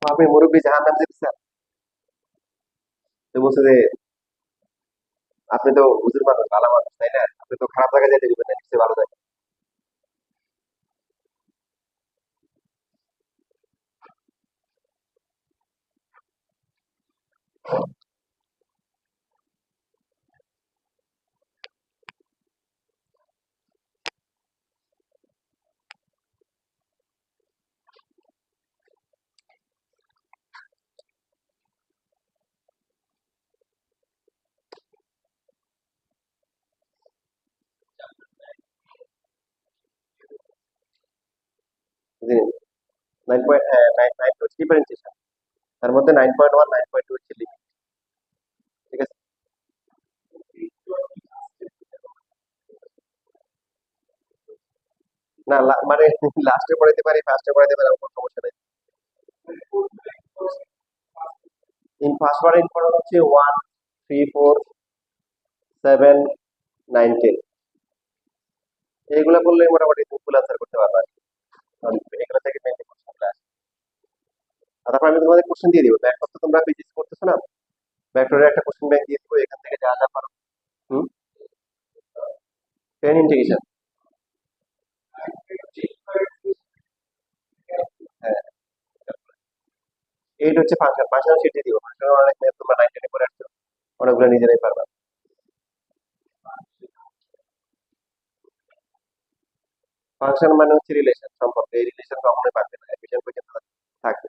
তো আপনি মুরব্বী জাহান্নাম যেতে চান? তো বলছে যে আপনি তো হুজুর মানুষ, ভালো মানুষ, তাই না, আপনি তো খারাপ জায়গায় যেতে দিবেন না, নিশ্চয়ই ভালো জায়গায়। জি, 9.9 হচ্ছে ডিফারেন্সিয়েশন, তার মধ্যে 9.1 9.2 হচ্ছে লিমিট, ঠিক আছে। না মানে লাস্টে পড়াইতে পারি, ফার্স্টে পড়াইতে পারি, আমার কোনো সমস্যা নেই। ইন ফার্স্ট বার ইম্পর্টেন্ট হচ্ছে 1 3 4 7 9 10, এইগুলা করলে মোটামুটি ফুল আনসার করতে পারবা, কারণ এগুলো থেকে মেইনলি কোশ্চেন গুলো আসে। আর তারপর আমি তোমাদের কোশ্চেন দিয়ে দিব, ব্যাক তো তোমরা ফিজিক্স করতেছো না, ভেক্টরের একটা কোশ্চেন ব্যাংক দিয়ে দিব, এখান থেকে যা যা পারো। হুম, ট্রেন ইন্টিগ্রেশন, হ্যাঁ, এইট হচ্ছে ফাংশন, ফাংশন শিট দিয়ে দিব, ফাংশন অনেক ম্যাথ তোমরা 9 10 করে আসছো, অনেকগুলো নিজেরাই পারবা। ফাংশন মানে হচ্ছে রিলেশন, সম্পর্ক, এই রিলেশন কখনোই পারবে না, এফিশিয়েন্ট পর্যন্ত থাকবে।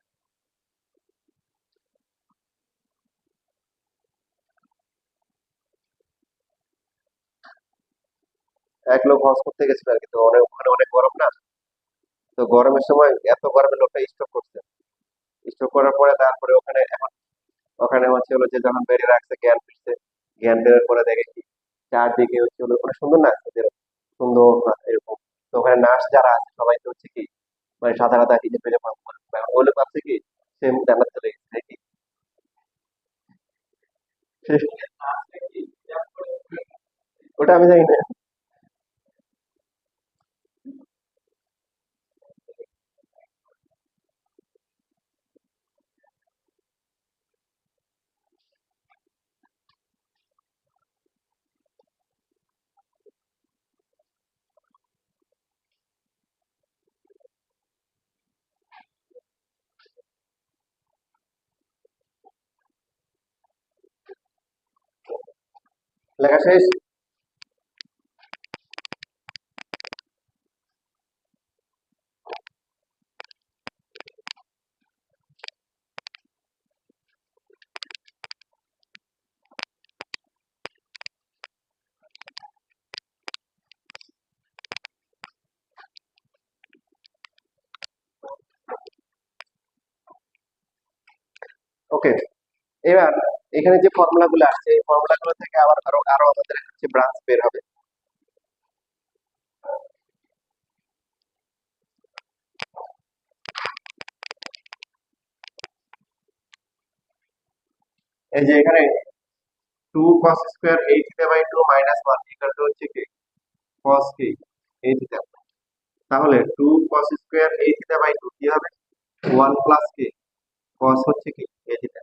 এক লোক হজ করতে গেছিল আর কি, তো অনেক ওখানে অনেক গরম না, তো গরমের সময় এত গরমে লোকটা স্ট্রোক করছে, স্ট্রোক করার পরে তারপরে ওখানে এখন ওখানে হচ্ছে হলো যে যখন বেরিয়ে রাখছে জ্ঞান ফিরছে, জ্ঞান বেরোর পরে দেখে কি চারদিকে হচ্ছে হলো অনেক সুন্দর না, ওদের সুন্দর না এরকম, তো ওখানে নার্স যারা আছে সবাই তো হচ্ছে কি মানে সাদা সাদা হিজে পেরে ওগুলো ভাবছে কি সেম জান্নাত চলে গেছে, ওটা আমি জানি না। লেখা শেষ। ওকে, এবার এখানে যে ফর্মুলা গুলো আসছে এই ফর্মুলা গুলো থেকে আবার আরো আরো আমাদের হচ্ছে ব্রাঞ্চ বের হবে। এই যে এখানে 2 cos square a theta by 2 minus 1 equal to হচ্ছে কি cos কি a থিটা। তাহলে 2 cos square a theta by 2 কি হবে 1 প্লাস কি cos হচ্ছে কি a থিটা।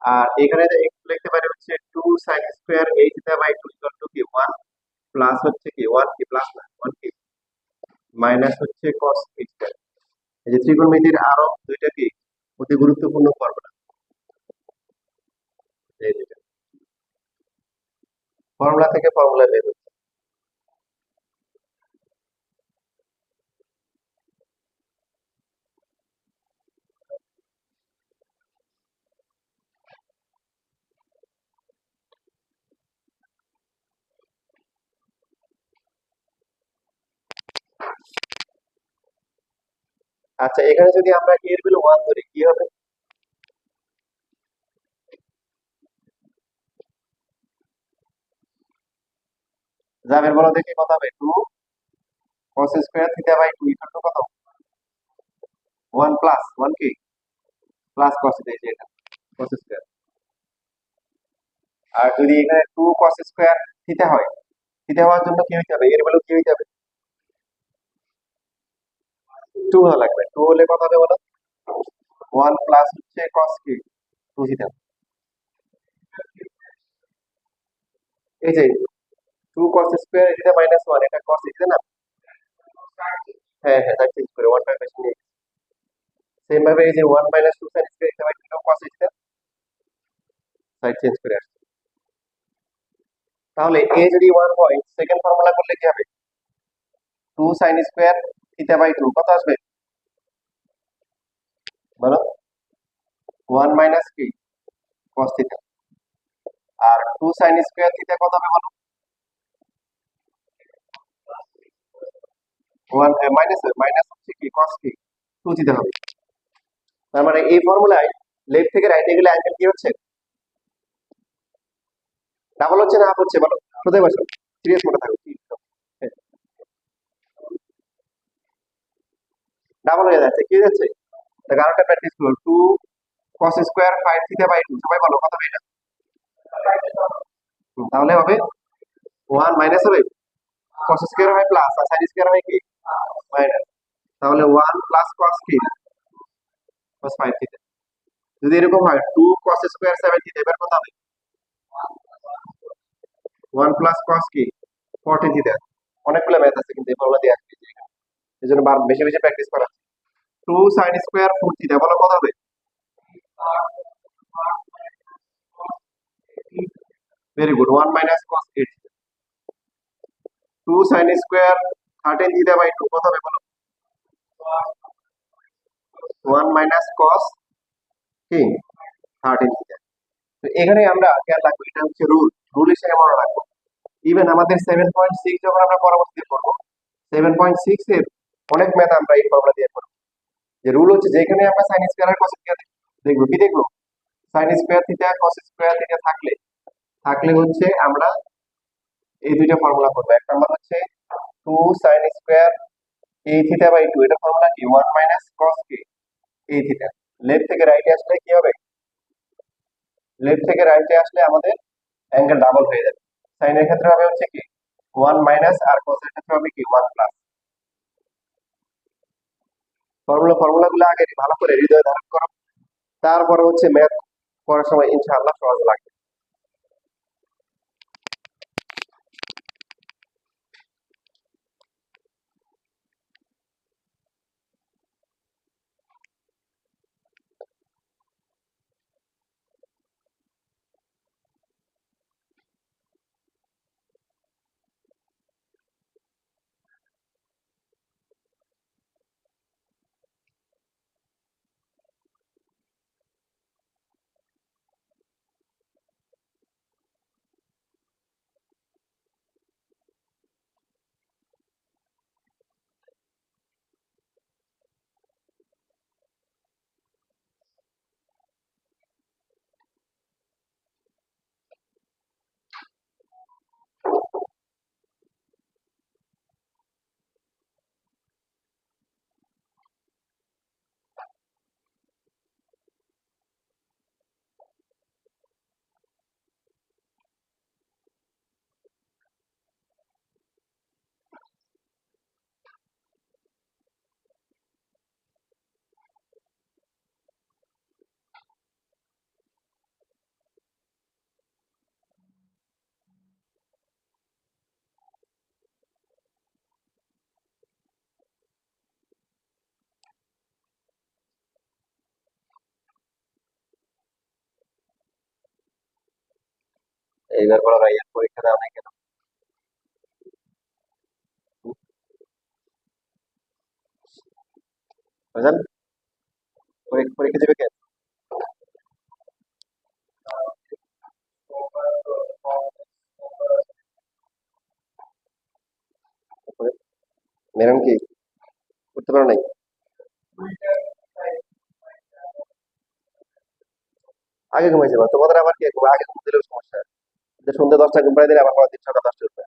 আর এখানে যে একটু লিখতে পারি হচ্ছে 2 sin square a theta by 2 equal to কি 1 প্লাস হচ্ছে কি 1 কি প্লাস না 1 কি মাইনাস হচ্ছে cos a থিটা। এই যে ত্রিকোণমিতির আরো দুইটা কি অতি গুরুত্বপূর্ণ ফর্মুলা, এই দুইটা ফর্মুলা থেকে ফর্মুলা বের হচ্ছে। আচ্ছা, এখানে যদি আমরা এর ভ্যালু 1 ধরি কি হবে যাবের বলো দেখি কত হবে 2 cos square theta by 2 equal to কত 1 প্লাস 1 কি প্লাস cos থিটা, এই যে এটা cos স্কয়ার। আর যদি এখানে 2 cos স্কয়ার থিটা হয়, থিটা হওয়ার জন্য কি হইতে হবে এর ভ্যালু কি হইতে হবে 2 হওয়া লাগবে। 2 হলে কত হবে বলো 1 প্লাস হচ্ছে cos কি 2 থিটা। এই যে 2 cos স্কয়ার থিটা মাইনাস 1 এটা cos থিটা না। হ্যাঁ হ্যাঁ, তাই চেঞ্জ করে 1 টার বেশি নিয়ে সেম ভাবে এই যে 1 minus 2 sin square theta by 2 cos theta side change করে আসছে। তাহলে a যদি 1 হয় সেকেন্ড ফর্মুলা করলে কি হবে 2 sin স্কয়ার থিটা বাই 2 কত আসবে বলো 1 মাইনাস কি cos থিটা। আর 2 sin স্কয়ার থিটা কত হবে বলো 1 মাইনাস মাইনাস হচ্ছে কি cos কি 2 থিটা হবে। তার মানে এই ফর্মুলায় লেফট থেকে রাইটে গেলে অ্যাঙ্গেল কি হচ্ছে ডাবল হচ্ছে না হাফ হচ্ছে বলো সোজা বসো সিরিয়াস মনে থাকো কি ডাবল হয়ে যাচ্ছে কি হয়ে যাচ্ছে তা কারণটা প্র্যাকটিস করো 2 cos স্কয়ার 5 থিটা বাই 2 সবাই বলো কত হবে এটা তাহলে হবে 1 মাইনাস হবে cos স্কয়ার হয় প্লাস আর sin স্কয়ার হয় কি মাইনাস। তাহলে 1 প্লাস cos কি cos 5 থিটা। যদি এরকম হয় 2 cos স্কয়ার 7 থিটা এবার কত হবে 1 প্লাস cos কি 40 থিটা। অনেকগুলো ম্যাথ আছে কিন্তু এই ফর্মুলা দিয়ে আসবে এই জন্য বেশি বেশি প্র্যাকটিস করা। 2 sin স্কয়ার 4 থিটা বলো কত হবে very good 1 minus cos 8 theta. 2 sin square 13 theta by 2 কত হবে বলো 1 মাইনাস cos কি 13 থিটা। তো এখানে আমরা খেয়াল রাখবো এটা হচ্ছে রুল, রুল হিসেবে মনে রাখবো। ইভেন আমাদের 7.6 যখন আমরা পরবর্তীতে পড়বো 7.6 এর অনেক ম্যাথ আমরা এই ফর্মুলা দিয়ে করবো। যে রুল হচ্ছে যেখানে আমরা sin স্কয়ার আর cos স্কয়ার দেখবো কি দেখবো sin square theta cos square theta থাকলে থাকলে হচ্ছে আমরা এই দুইটা ফর্মুলা করবো। এক নাম্বার হচ্ছে 2 sin square a theta by 2, এটা ফর্মুলা কি 1 minus cos k a theta. Left থেকে রাইটে আসলে কি হবে, লেফট থেকে রাইটে আসলে আমাদের অ্যাঙ্গেল ডাবল হয়ে যাবে। sin এর ক্ষেত্রে হবে হচ্ছে কি 1 মাইনাস, আর cos এর ক্ষেত্রে হবে কি 1 প্লাস। ফর্মুলাগুলো আগে ভালো করে হৃদয়ে ধারণ করো, তারপরে হচ্ছে ম্যাথ করার সময় ইনশাআল্লাহ সহজ লাগবে। এইবার বড় ভাইয়ের পরীক্ষা দেওয়া নাই কেন? বুঝলেন, পরীক্ষা দেবে কেন? ম্যাডাম কি করতে পারো নাই? আগে ঘুমাই যাবা, তোমাদের আবার কি আগে ঘুম দিলেও সমস্যা, যে সন্ধ্যা 10টা ঘুম পাড়ায় দিলে আবার পরের দিন সকাল 10টা উঠবে।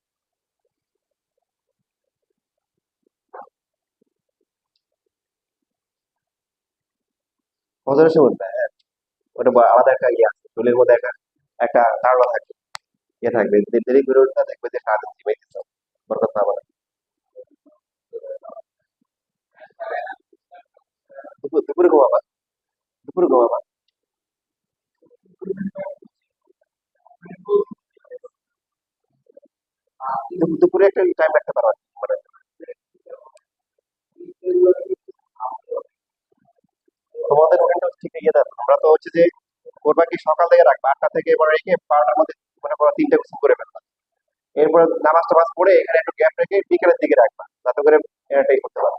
ফজরের সময় উঠবে, হ্যাঁ, ওটা আলাদা একটা ইয়ে আছে, চুলের মধ্যে একটা একটা তাড়না থাকবে, ইয়ে থাকবে, যদি দেরি করে উঠবে দেখবে যে সারাদিন জিমাইতেছ, বরকত পাবা না। দুপুরে ঘুমাবা, দুপুরে ঘুমাবা। দুপুরে একটা টাইম রাখতে পারো আর কি, মানে তোমাদের ওখানটা ঠিক ইয়ে দেন, আমরা তো হচ্ছে যে করবা কি সকাল থেকে রাখবা 8টা থেকে এবার রেখে 12টার মধ্যে মনে করো 3টা গোসল করে ফেলবা, এরপর নামাজ টামাজ পড়ে এখানে একটু গ্যাপ রেখে বিকেলের দিকে রাখবা, যাতে করে এটাই করতে পারো।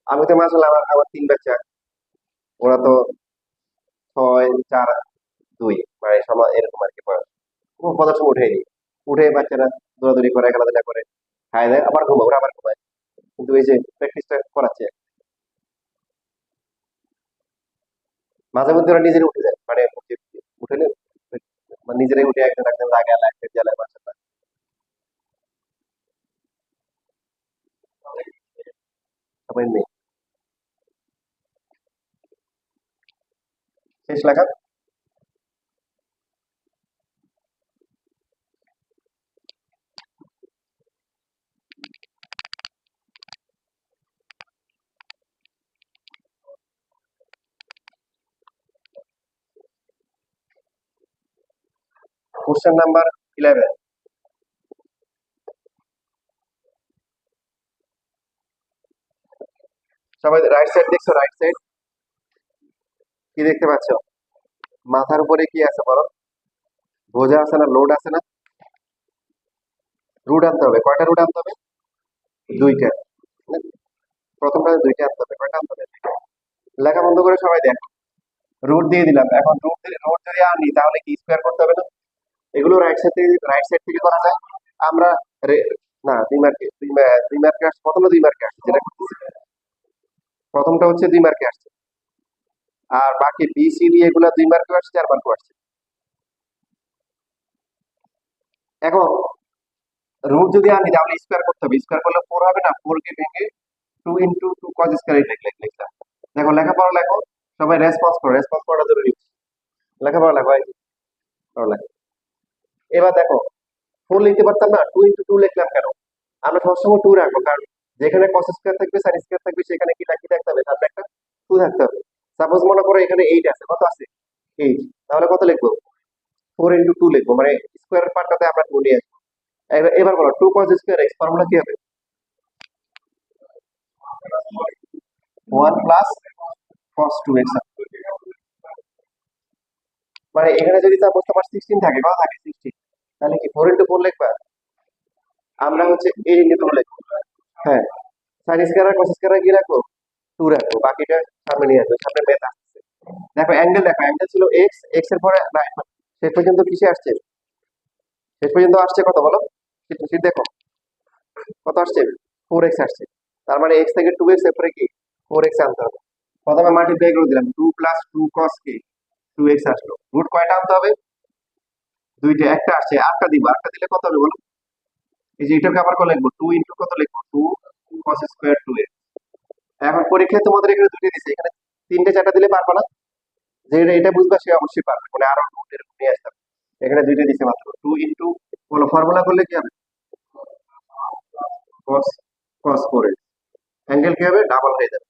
আমি তো মাসাল্লাহ আমার আমার 3 বাচ্চা, ওরা তো 6, 4, 2, মানে সময় এরকম আর কি বয়স। ও কত সময় উঠে উঠে বাচ্চারা দৌড়াদৌড়ি করে, খেলাধুলা করে, খায় দেয়, আবার ঘুমায়, ওরা আবার ঘুমায়। কিন্তু এই যে প্র্যাকটিসটা করাচ্ছে, মাঝে মধ্যে ওরা নিজেরাই উঠে যায়, মানে উঠে মানে নিজেরাই উঠে একজন একজন জায়গায় লাইফে জ্বালায় বাসাটা। তারপরে নেই, শেষ লেখা। Question number 11। সবাই রাইট সাইড দেখছো, রাইট সাইড কি দেখতে পাচ্ছ? মাথার উপরে কি আছে বলো? বোঝা আছে না, লোড আছে না? রুট আনতে হবে, কয়টা রুট আনতে হবে? দুইটা। প্রথমটা দুইটা আনতে হবে, কয়টা আনতে হবে? দুইটা। লেখা বন্ধ করে সবাই দেখ, রুট দিয়ে দিলাম, এখন রুট যদি আনি তাহলে কি স্কোয়ার করতে হবে না? এগুলো রাইট সাইড থেকে করা যায়। আমরা না, 2 মার্কে, 2 মার্কে আসছে, প্রথমে 2 মার্কে আসছে যেটা করতেছি। প্রথমটা হচ্ছে 2 মার্কে আসছে, আর বাকি বি সি ডি এগুলা 2 মার্কে আসছে, 4 মার্কে আসছে। এখন রুট যদি আনি তাহলে স্কোয়ার করতে হবে, স্কোয়ার করলে 4 হবে না, 4 কে ভেঙে 2 ইনটু 2 cos স্কয়ার এটা লিখলাম। দেখো লেখাপড়া লেখো, সবাই রেসপন্স করো, রেসপন্স করাটা জরুরি। লেখাপড়া লেখো, এই পড়া লেখো। এবার দেখো 4 লিখতে পারতাম না, 2 ইনটু 2 লিখলাম কেন? আমরা সবসময় 2 রাখবো, কারণ যেখানে cos স্কয়ার থাকবে sin স্কয়ার থাকবে সেখানে কি থাকতে হবে, সামনে একটা 2 থাকতে হবে। সাপোজ মনে করো এখানে 8 আছে, কত আছে 8, তাহলে কত লিখবো? 4 ইনটু 2 লিখবো, মানে স্কয়ার পার্টটাতে আমরা 2 নিয়ে আসবো। এবার বলো 2 cos স্কয়ার x ফর্মুলা কি হবে? 1 প্লাস cos 2x। মানে এখানে যদি সাপোজ তোমার 16 থাকে, কত থাকে 16, তাহলে কি 4 ইনটু 4 লিখবা? আমরা হচ্ছে 8 ইনটু 2 লিখবো। হ্যাঁ, sin স্কয়ার আর cos স্কয়ার কি রাখবো? 2 রাখবো, বাকিটা সামনে নিয়ে আসবো, সামনে ম্যাথ আসছে। দেখো অ্যাঙ্গেল ছিল x, x এর পরে না, শেষ পর্যন্ত কিসে আসছে? শেষ পর্যন্ত আসছে কত বলো? দেখো কত আসছে, 4x আসছে। তার মানে x থেকে 2x এর পরে কি 4x আনতে হবে। প্রথমে মাল্টিপ্লাই করে দিলাম, 2 প্লাস 2 cos কি 2x আসলো। রুট কয়টা আনতে হবে? দুইটা, একটা আসছে, আটটা দিব, আটটা দিলে কত হবে বলো? এই যে এটাকে আবার কত লিখবো, 2 ইনটু কত লিখবো, 2 cos স্কয়ার 2x। এখন পরীক্ষায় তোমাদের এখানে দুইটা দিছে, এখানে তিনটে চারটা দিলে পারবা না, যে এটা বুঝবা সে অবশ্যই পারবে, মানে আরো রুট এরকম নিয়ে আসতে হবে। এখানে দুইটা দিছে মাত্র, 2 ইনটু বলো ফর্মুলা করলে কি হবে, cos cos 4x, অ্যাঙ্গেল কি হবে, ডাবল হয়ে যাবে।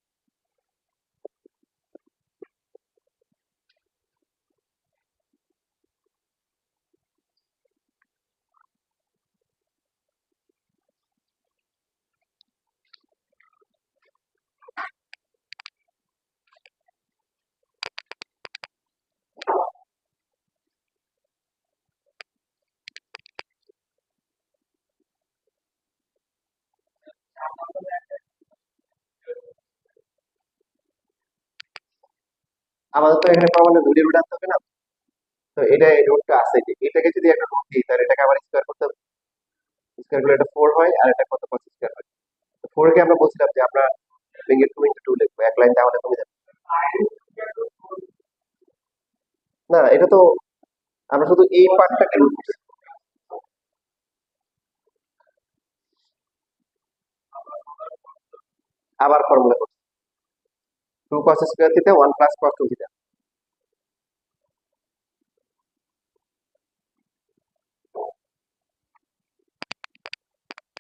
আমাদের তো এখানে প্রমাণে দুইটা রুট আনতে হবে না, তো এটা এই রুটটা আছে, এটাকে যদি একটা রুট দিই তাহলে এটাকে আবার স্কয়ার করতে হবে, স্কয়ার করলে এটা 4 হয়, আর এটা কত cos স্কয়ার হয়। তো 4 কে আমরা বলছিলাম যে আমরা ভেঙে 2 ইনটু 2 লিখবো, এক লাইন তাহলে কমে যাবে। না এটা তো আমরা শুধু এই পার্টটাকে রুট করছি। আবার ফর্মুলা করছি, 2 cos square theta 1 plus cos 2 theta.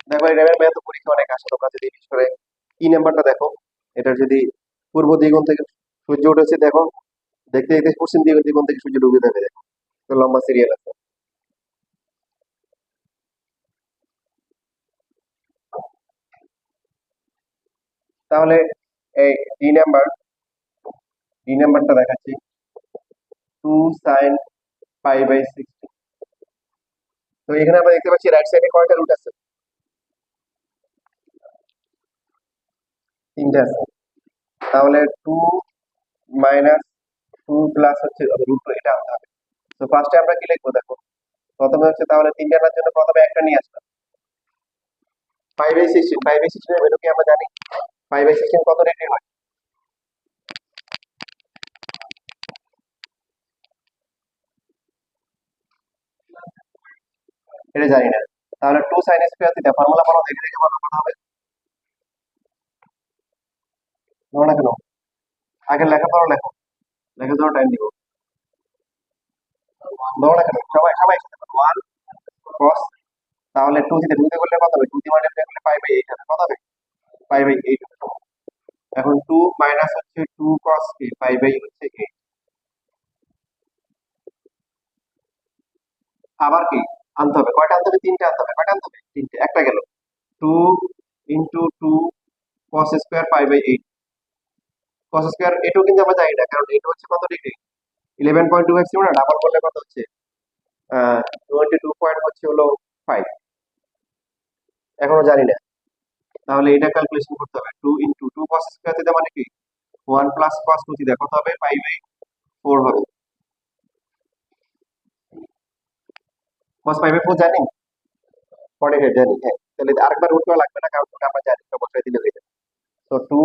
দেখো এই র্যামের ম্যাথ পরীক্ষা অনেক আসে, তোমরা যদি বিশেষ করে কি নাম্বারটা দেখো, এটার যদি পূর্ব দিগন থেকে সূর্য উঠেছে দেখো, দেখতে দেখতে পশ্চিম দিগন থেকে সূর্য ডুবে যাবে, দেখো তো লম্বা সিরিয়াল আছে। তাহলে এই ডি নাম্বারটা দেখাচ্ছি, 2 sin পাই বাই 60। তো এখানে আমরা দেখতে পাচ্ছি রাইট সাইডে কয়টা রুট আছে, তিনটা আছে। তাহলে 2 মাইনাস 2 প্লাস হচ্ছে রুট, এটা আনতে হবে। তো ফার্স্টে আমরা কি লিখবো দেখো, প্রথমে হচ্ছে তাহলে তিনটা আনার জন্য প্রথমে একটা নিয়ে আসলাম, পাই বাই 16, পাই বাই 16 এর ভ্যালু কি আমরা জানি, পাই বাই 16 কত ডিগ্রি হয়? এটা জানি না। তাহলে 2 sin স্কয়ার থিটা ফর্মুলা বলো, দেখে দেখে বলো কত হবে, বলো না কেন, আগে লেখাপড়া লেখো, লেখা ধরো টাইম দিব, বলো না কেন, সবাই সবাই সাথে 1 cos, তাহলে 2 থিটা, 2 তে করলে কত হবে, 2 দিয়ে মাল্টিপ্লাই করলে পাই বাই 8 হবে, কত হবে, পাই বাই 8 হবে। এখন 2 মাইনাস হচ্ছে 2 cos কি পাই বাই হচ্ছে 8, আবার কি আনতে হবে, কয়টা আনতে হবে, তিনটা আনতে হবে, কয়টা আনতে হবে, তিনটে, একটা গেল, 2 into 2 cos square pi by 8। cos square এটাও কিন্তু আমরা জানি না, কারণ এটা হচ্ছে কত ডিগ্রি, 11.2 ছিল না, ডাবল করলে কত হচ্ছে 22 পয়েন্ট হচ্ছে হলো 5, এখনো জানি না। তাহলে এটা ক্যালকুলেশন করতে হবে, 2 ইনটু 2 cos স্কয়ার থিটা মানে কি 1 প্লাস cos 2 থিটা, কত হবে, পাই বাই 4 হবে। cos পাই বাই 4 জানি, 45 জানি, হ্যাঁ, তাহলে আরেকবার রুট করা লাগবে না, কারণ ওটা আমরা জানি, তো বসাই দিলে হয়ে যাবে। তো 2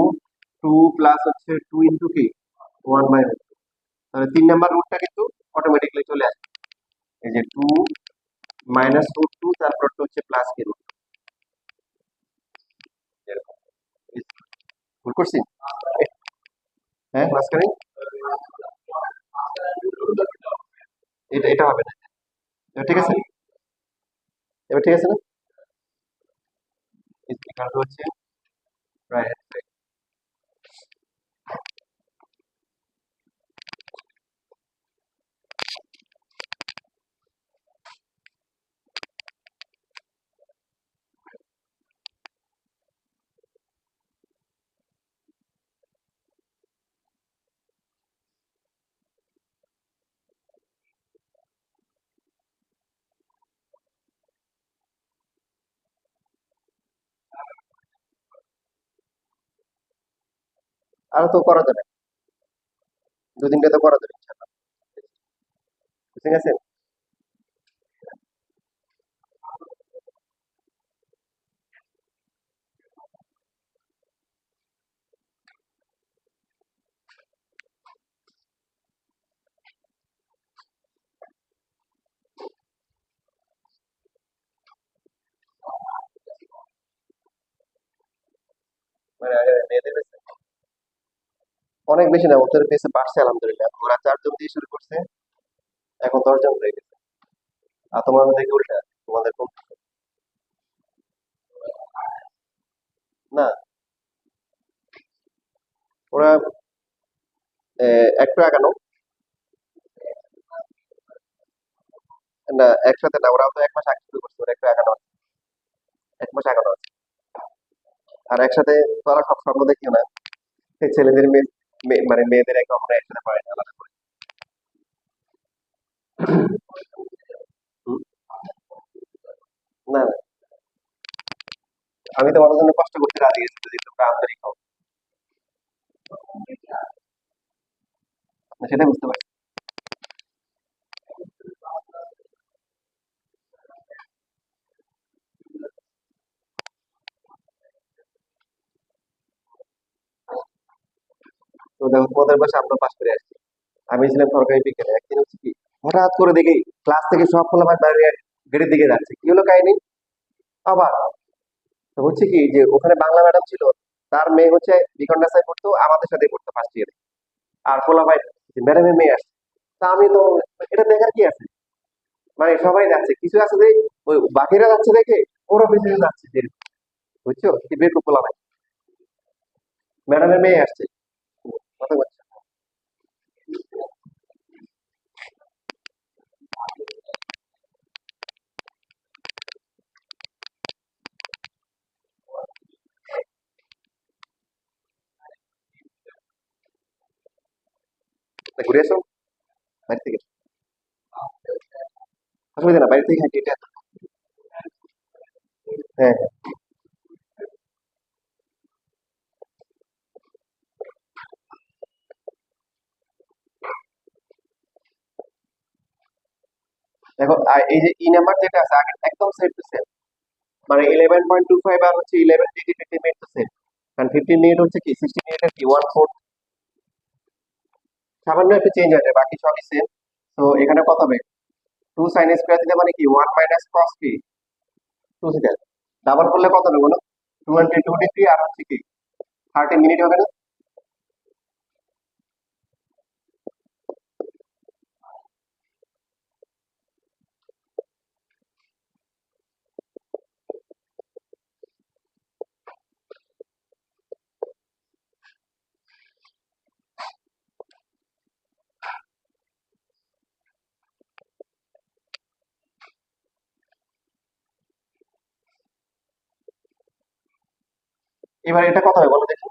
2 প্লাস হচ্ছে 2 ইন্টু কি 1/√2। তাহলে 3 নাম্বার রুটটা কিন্তু অটোমেটিক্যালি চলে আসবে। এই যে 2 মাইনাস √2 তারপরটা হচ্ছে প্লাস কি রুট, এরকম। ভুল করছি? হ্যাঁ মাঝখানে এটা এটা হবে না। এবার ঠিক আছে, এবার ঠিক আছে না? এখানে হচ্ছে রাইট হ্যান্ড সাইড। আর তো করা যাবে, 2-3টা তো করা যাবে ইনশাআল্লাহ। ঠিক আছে। মানে মেয়েদের কাছে অনেক বেশি না, ওদের পেছে বাড়ছে আলহামদুলিল্লাহ। ওরা 4 জন দিয়ে শুরু করছে, এখন 10 জন হয়ে গেছে। আর তোমাদের দেখে উল্টা, তোমাদের কম। না, ওরা একটু আগানো। না একসাথে না, ওরাও তো 1 মাস আগে শুরু করছে, ওরা একটু আগানো আছে, 1 মাস আগানো আছে। আর একসাথে তোরা সব স্বপ্ন দেখিও না, এই ছেলেদের মানে মেয়েদের কখনো একসাথে পড়ে না, আলাদা করে। হুম? না না, আমি তোমাদের জন্য কষ্ট করতে রাজি আছি যদি তোমরা আন্তরিক হও। না, সেটা বুঝতে পারছি। তো দেখো তোমাদের বয়সে আমরা পাশ করে আসছি। আমি ছিলাম সরকারি বিজ্ঞানে, একদিন হচ্ছে কি হঠাৎ করে দেখি ক্লাস থেকে সব ফলাফল বাইরে গেটের দিকে যাচ্ছে, কি হলো কাহিনী? আবার তো হচ্ছে কি যে ওখানে বাংলা ম্যাডাম ছিল, তার মেয়ে হচ্ছে বিকন্যাসায় পড়তো, আমাদের সাথে পড়তো ফার্স্ট ইয়ারে। আর ফলাফল ম্যাডামের মেয়ে আসছে। তা আমি তো, এটা দেখার কি আছে, মানে সবাই যাচ্ছে, কিছু আছে যে ওই বাকিরা যাচ্ছে দেখে ওরা পিছনে যাচ্ছে যে, বুঝছো কি বেকুব ফলাফল, ম্যাডামের মেয়ে আসছে। কথা বলছে তা ঘুরে এসো বাড়ি থেকে, অসুবিধা না, বাড়ি থেকে হেঁটে হেঁটে আসো। হ্যাঁ হ্যাঁ। দেখো এই যে ই নাম্বার যেটা আছে আগে একদম সেম টু সেম, মানে 11.25 আর হচ্ছে 15 মিনিট তো সেম। কারণ 15 মিনিট হচ্ছে কি 60 মিনিটের কি 1/4, সামান্য একটু চেঞ্জ আছে, বাকি সবই সেম। তো এখানে কত হবে, 2 sin² দিলে মানে কি 1 - cos কি 2 থিটা, ডাবল করলে কত হবে বলো, 223 আর হচ্ছে কি 30 মিনিট হবে না? এবার এটা কত হবে বলো দেখি।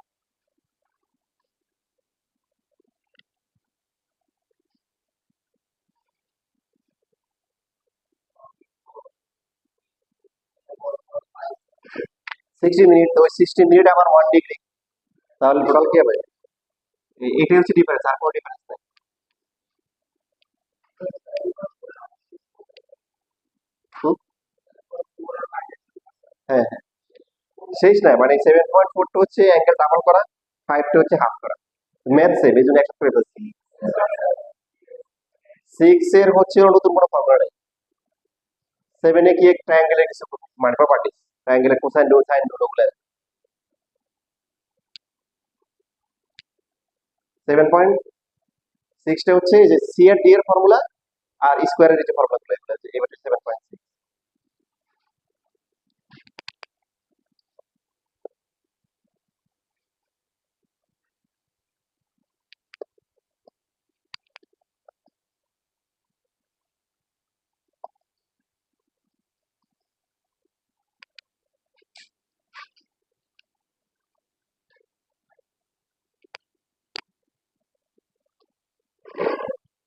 60 মিনিট, তো ওই 60 মিনিট আবার 1 ডিগ্রি, তাহলে টোটাল কি হবে? এটাই হচ্ছে ডিফারেন্স, আর কোনো ডিফারেন্স নাই। হুম, হ্যাঁ হ্যাঁ, শেষ না, মানে 7.4 হচ্ছে অ্যাঙ্গেল ডাবল করা, 5টা হচ্ছে হাফ করা। ম্যাথ সেম, এই জন্য একটা করে বলছি। 6 এর হচ্ছে নতুন কোনো ফর্মুলা নেই। 7 এ কি এক ট্রায়াঙ্গেলের কিছু মানে প্রপার্টিজ, ট্রায়াঙ্গেলের কোসাইন রো সাইন রো ওগুলো। 7.6 টা হচ্ছে এই যে সি আর ডি এর ফর্মুলা আর স্কোয়ারের যে ফর্মুলাগুলো এগুলো আছে, এবার 7.6।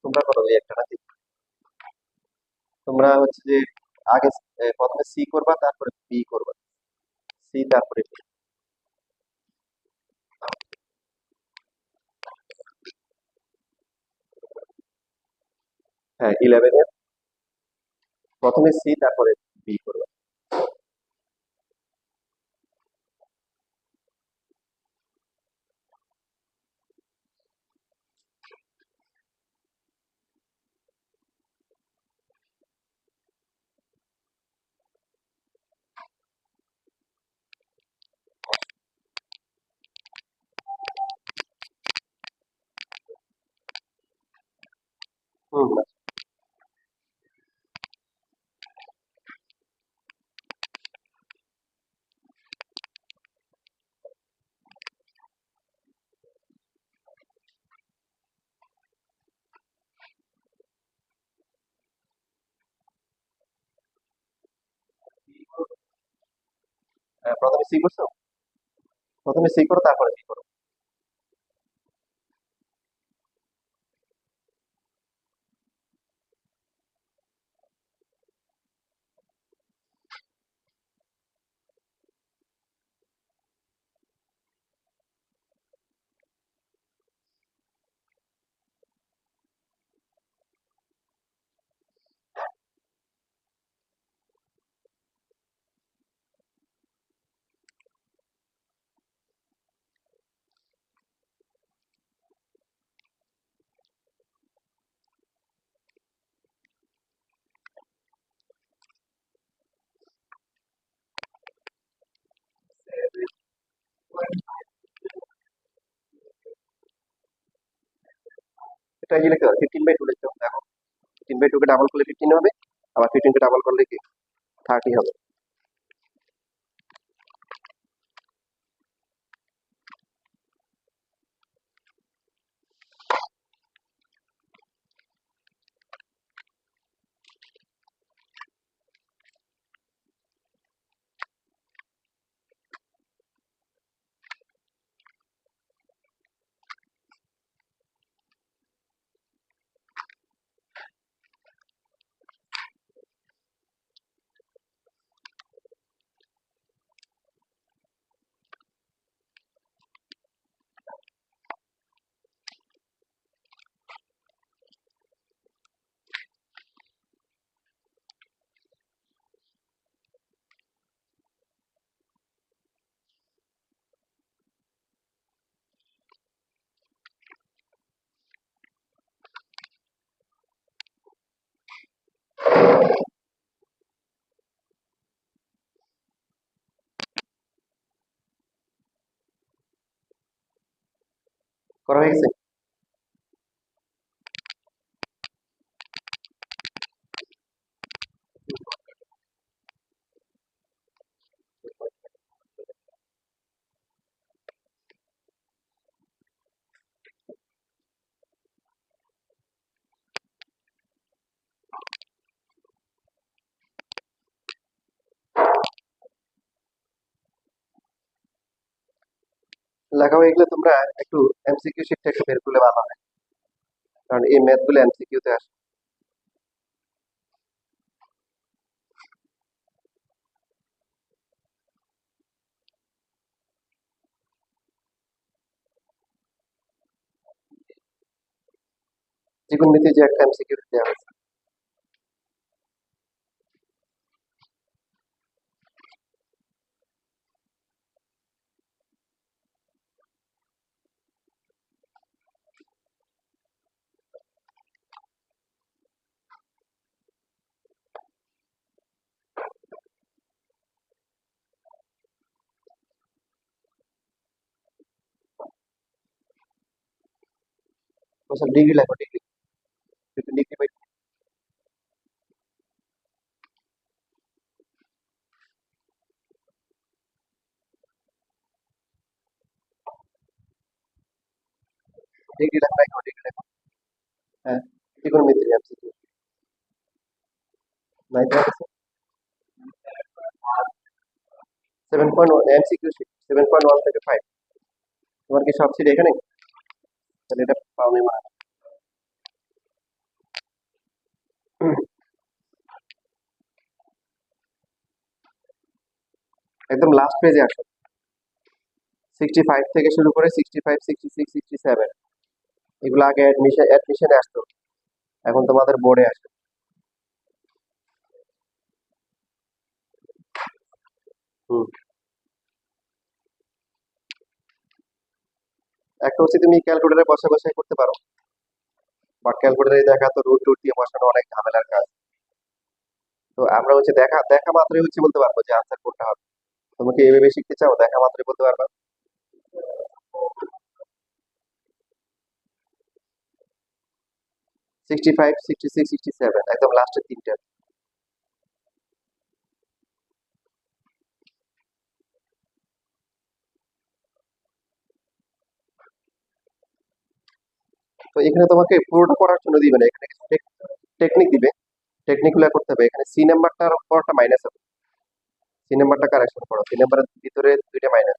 তোমরা করো এই একটা নাকি? তোমরা হচ্ছে যে আগে প্রথমে সি করবা, তারপরে বি করবা, সি তারপরে বি। হ্যাঁ, 11 এর প্রথমে সি তারপরে বি করবা। হুম। প্রথমে সি করছো, প্রথমে সি করো তারপরে বি করো। এটা কি লিখতে হবে? 15/2 লিখতে হবে। দেখো 15/2 কে ডাবল করলে 15 হবে, আবার 15 কে ডাবল করলে কি 30 হবে। করা হয়ে গেছে? লেখা হয়ে গেলে তোমরা একটু এমসিকিউ শিটটা একটু বের করলে ভালো হয়, কারণ এই ম্যাথ গুলো এমসিকিউ তে আসে। ত্রিকোণমিতি যে একটা এমসিকিউ দেওয়া হয়েছে। কোশ্চেন ডিগ্রি লেখো, ডিগ্রি, ডিগ্রি বাই ডিগ্রি লেখো, ডিগ্রি লেখো। হ্যাঁ, ত্রিকোণমিতির এমসিকিউ নাই তোমার কাছে? 7.1 এমসিকিউ, 7.1 থেকে 5। তোমার কি সব ছিল এখানে? তাহলে এটা পাওনি মানে। একদম লাস্ট পেজে আসো, 65 থেকে শুরু করে 65, 66, 67, এগুলো আগে অ্যাডমিশনে আসতো, এখন তোমাদের বোর্ডে আসে। হুম। একটা হচ্ছে তুমি ক্যালকুলেটরে বসে বসে করতে পারো, বাট ক্যালকুলেটরে দেখা তো রুট টুট দিয়ে বসানো অনেক ঝামেলার কাজ। তো আমরা হচ্ছে দেখা দেখা মাত্রই হচ্ছে বলতে পারবো যে আনসার কোনটা হবে। তুমি কি এভাবে শিখতে চাও, দেখা মাত্রই বলতে পারবা? 65, 66, 67, একদম লাস্টের তিনটা। তো এখানে তোমাকে পুরোটা করার জন্য দিবে না, এখানে কিছু টেকনিক দিবে, টেকনিক গুলো করতে হবে। এখানে সি নাম্বারটার পরটা মাইনাস হবে, সি নাম্বারটা কারেকশন করো, সি নাম্বারের ভিতরে দুইটা মাইনাস।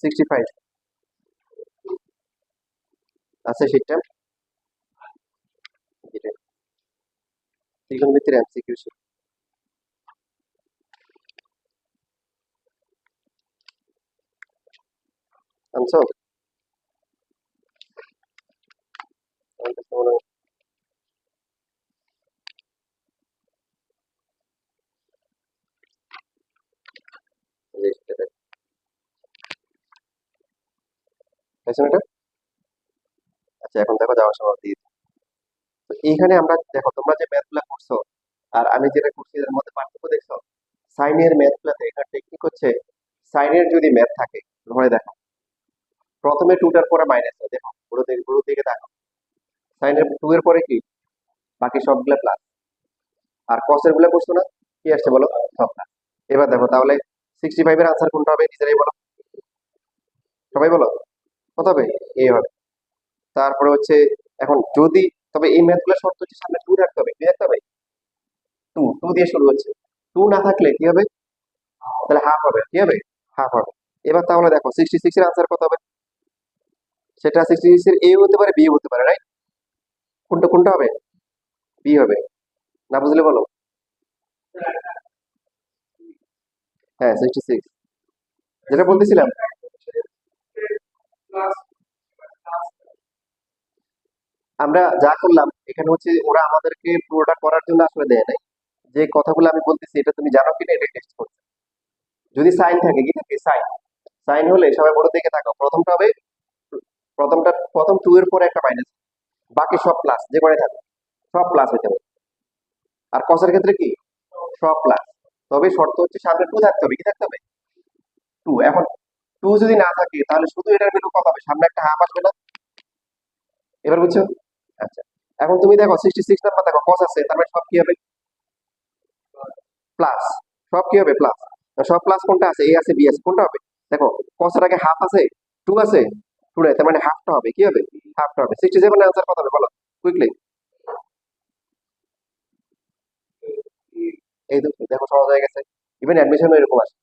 65 আছে সেটা, ত্রিকোণমিতির এমসিকিউ শিট আনছো? আমার কাছে মনে হয় যে সেটা পাইছো না এটা? আচ্ছা, এখন দেখো যাওয়ার সময় দিয়ে দিই। তো এইখানে আমরা দেখো, তোমরা যে ম্যাথ গুলা করছো আর আমি যেটা করছি এর মধ্যে পার্থক্য দেখছো? সাইনের ম্যাথ গুলাতে এখানে টেকনিক হচ্ছে, সাইনের যদি ম্যাথ থাকে, ধরে দেখো প্রথমে টুটার পরে মাইনাস, দেখো পুরো দিকে দেখো, সাইনের টু এর পরে কি, বাকি সবগুলা প্লাস। আর কসের গুলা করছো না, কি আসছে বলো? সব প্লাস। এবার দেখো তাহলে 65 এর আনসার কোনটা হবে, নিজেরাই বলো, সবাই বলো, কত হবে? এ হবে। তারপরে হচ্ছে, এখন যদি, তবে এই ম্যাথ গুলো শর্ত হচ্ছে সামনে টু থাকতে হবে, কি থাকতে হবে? টু, টু দিয়ে শুরু হচ্ছে, টু না থাকলে কি হবে? তাহলে হাফ হবে, কি হবে? হাফ হবে। এবার তাহলে দেখো 66 এর আনসার কত হবে? সেটা 66 এর এ হতে পারে, বি হতে পারে, রাইট? কোনটা কোনটা হবে? বি হবে। না বুঝলে বলো। হ্যাঁ, 66, যেটা বলতেছিলাম। আমরা যা করলাম এখানে হচ্ছে, ওরা আমাদেরকে পুরোটা করার জন্য আসলে দেয় নাই, যে কথাগুলো আমি বলতেছি এটা তুমি জানো কিনা এটা টেস্ট করছে। যদি সাইন থাকে, কি থাকে সাইন, সাইন হলে সবাই বড় দিকে থাকো, প্রথমটা হবে, প্রথম টু এর পরে একটা মাইনাস, বাকি সব প্লাস, যে করে থাকো সব প্লাস হতে হবে। আর কসের ক্ষেত্রে কি, সব প্লাস। তবে শর্ত হচ্ছে সামনে টু থাকতে হবে, কি থাকতে হবে? টু। এখন টু যদি না থাকে তাহলে শুধু এটার ভ্যালু কত হবে, সামনে একটা হাফ আসবে না? এবার বুঝছো? আচ্ছা, এখন তুমি দেখো 66 নাম্বার, দেখো কস আছে, তার মানে সব কি হবে? প্লাস। সব কি হবে? প্লাস। সব প্লাস কোনটা আছে? এ আছে, বি আছে, কোনটা হবে? দেখো কসের আগে হাফ আছে, টু আছে, টু নাই, তার মানে হাফটা হবে, কি হবে? হাফটা হবে। 67 এর আনসার কত হবে বলো, কুইকলি। এই তো দেখো সহজ হয়ে গেছে, ইভেন অ্যাডমিশনও এরকম আসে।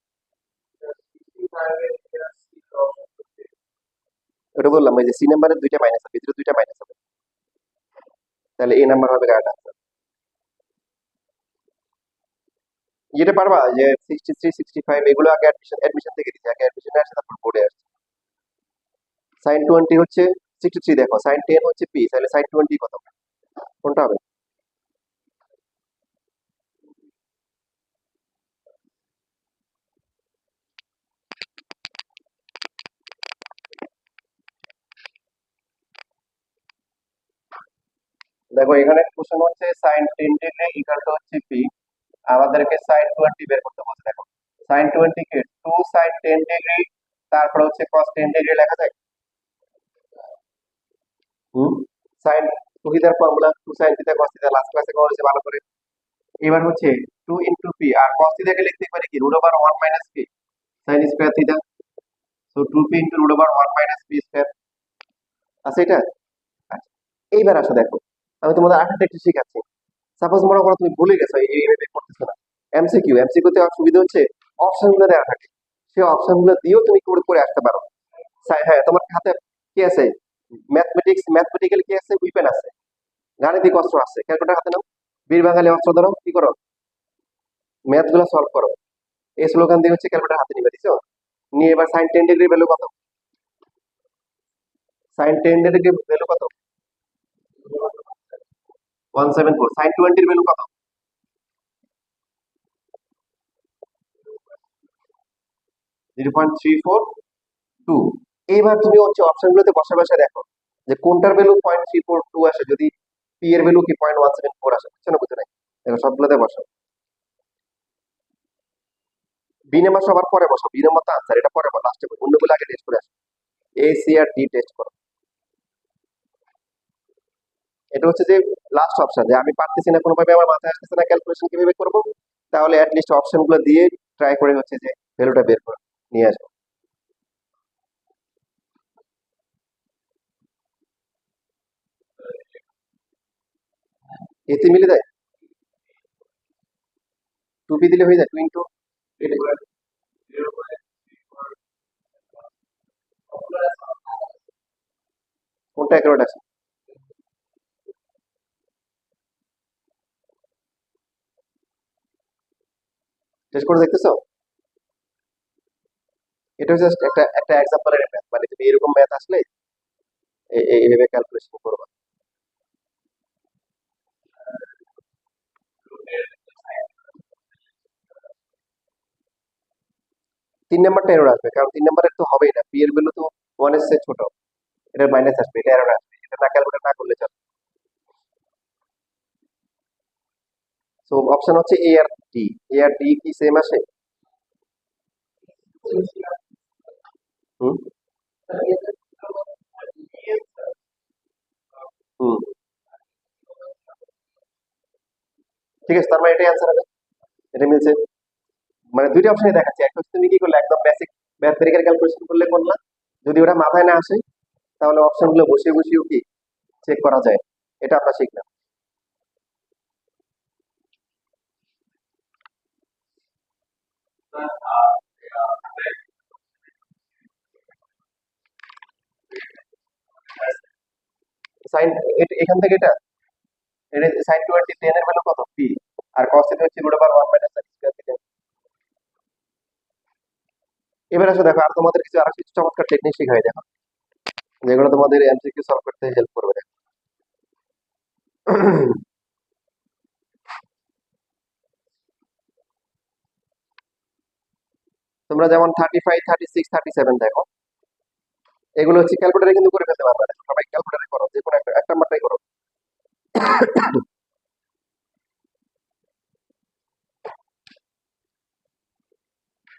ওটা বললাম, ওই যে সি নাম্বারের দুইটা মাইনাস হবে, ভিতরে দুইটা মাইনাস হবে, তাহলে এ নাম্বার হবে কারেক্ট আনসার। যেটা পারবা যে 63, 65 এগুলো আগে অ্যাডমিশন অ্যাডমিশন থেকে দিচ্ছে, আগে অ্যাডমিশনে আসছে তারপর বোর্ডে আসছে। সাইন 20 হচ্ছে 63, দেখো সাইন 10 হচ্ছে পি, তাহলে সাইন 20 কত, কোনটা হবে? দেখো এখানে কোশ্চেন হচ্ছে সাইন 10 ডিগ্রি ইকুয়াল টু হচ্ছে পি, আমাদেরকে সাইন 20 বের করতে বলছে। দেখো সাইন 20 কে 2 সাইন 10 ডিগ্রি, তারপর হচ্ছে কস 10 ডিগ্রি লেখা যায়। হুম, সাইন টু থিটার formula two sine theta cos theta last ক্লাসে করা হয়েছে ভালো করে। এবার হচ্ছে টু ইন্টু পি, আর কস থিটাকে লিখতে পারি কি root over one minus p sine square theta. So two p into root over one minus p square আছে এটা। আচ্ছা, এইবার আসো দেখো, আমি তোমাদের আরেকটা একটু শিখাচ্ছি। সাপোজ মনে করো তুমি ভুলে গেছো, এইভাবে করতেছো না। এমসিকিউ, এমসিকিউ তে সুবিধা হচ্ছে অপশন গুলো দেওয়া থাকে, সেই অপশন গুলো দিয়েও তুমি করে করে আসতে পারো। হ্যাঁ, তোমার হাতে কি আছে, ম্যাথমেটিক্স ম্যাথমেটিক্যাল কি আছে, উইপেন আছে, গাণিতিক অস্ত্র আছে, ক্যালকুলেটর হাতে নাও, বীর বাঙালি অস্ত্র ধরো, কি করো, ম্যাথ গুলো সলভ করো। এই স্লোগান দিয়ে হচ্ছে ক্যালকুলেটর হাতে নিবে, দিছো নিয়ে এবার সাইন 10 ডিগ্রি ভ্যালু কত, সাইন 10 ডিগ্রি ভ্যালু কত, 174। সাইন 20 ভ্যালু কত, 0.342। এইবার তুমি হচ্ছে অপশন গুলোতে বসে বসে দেখো যে কোনটার ভ্যালু 0.342 আসে, যদি পি এর ভ্যালু কি 0.174 আসে, বুঝছো না বুঝো নাই, দেখো সবগুলোতে বসো। বি নাম্বার সবার পরে বসো, বি নাম্বার তো আনসার, এটা পরে বলো, লাস্টে অন্যগুলো আগে টেস্ট করে আসো। এ সি আর ডি টেস্ট করো। এটা হচ্ছে যে লাস্ট অপশন, যে আমি পারতেছি না কোনোভাবে, আমার মাথায় আসতেছে না ক্যালকুলেশন কিভাবে করবো, তাহলে অ্যাটলিস্ট অপশন গুলো দিয়ে ট্রাই করে হচ্ছে যে ভ্যালুটা বের করে নিয়ে আসবো। এতে মিলে যায়, টু পি দিলে হয়ে যায়, টু ইন্টু, কোনটা অ্যাকুরেট আছে, টেস্ট করে দেখতেছো। এটা হচ্ছে just একটা একটা এক্সাম্পলের ম্যাথ, মানে তুমি এরকম ম্যাথ আসলে এইভাবে ক্যালকুলেশন করবা। 3 নাম্বারটা এরর আসবে, কারণ 3 নাম্বারের তো হবেই না, পি এর ভ্যালু তো ওয়ান এর চেয়ে ছোট, এটা মাইনাস আসবে, এটা এরর আসবে, এটা না ক্যালকুলেট না করলে চলে। সো অপশন হচ্ছে এ আর ডি। এ আর ডি কি সেম আসে? হুম হুম, ঠিক আছে, তার মানে এটাই অ্যান্সার হবে, এটা মিলছে। মানে দুইটা অপশনই দেখাচ্ছে, একটা হচ্ছে তুমি কি করলে একদম বেসিক ম্যাথমেটিক্যাল ক্যালকুলেশন করলে করলা, যদি ওটা মাথায় না আসে তাহলে অপশন গুলো বসিয়ে বসিয়েও কি চেক করা যায়, এটা আমরা শিখলাম। সাইন, এখান থেকে এটা, এটা সাইন 20 এর ভ্যালু কত, পি, আর cos থিটা হচ্ছে root over 1 minus sine square theta. এবার আসো দেখো, আর তোমাদের কিছু আরো কিছু চমৎকার টেকনিক শিখাই দেখো, যেগুলো তোমাদের এমসিকিউ সলভ করতে হেল্প করবে দেখো। তোমরা যেমন 35, 36, 37 দেখো, এগুলো হচ্ছে ক্যালকুলেটরে কিন্তু করে ফেলতে পারবে, দেখো সবাই ক্যালকুলেটরে করো, যে কোনো একটা এক নাম্বারটাই করো।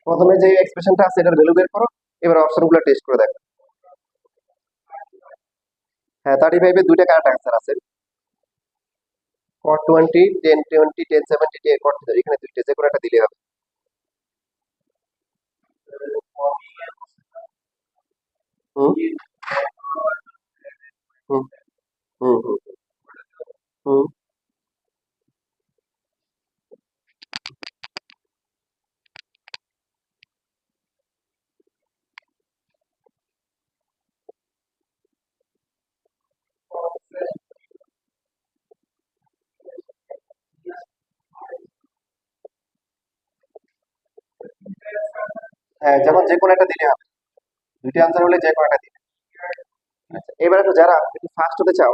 প্রথমে যে এক্সপ্রেশনটা আছে এটার ভ্যালু বের করো, এবার অপশনগুলো টেস্ট করে দেখো। হ্যাঁ, 35 এর দুইটা কারেক্ট অ্যান্সার আছে, cot 20, 10 20, 10 70, 10 cot theta, এখানে দুইটা যে কোনো একটা দিলে হবে। হুম হুম হুম হুম হুম। হ্যাঁ, যেমন যে কোনো একটা দিলে হবে, দুইটা আনসার হলে যে কোনো একটা দিলে। আচ্ছা, এবার একটু যারা একটু ফাস্ট হতে চাও,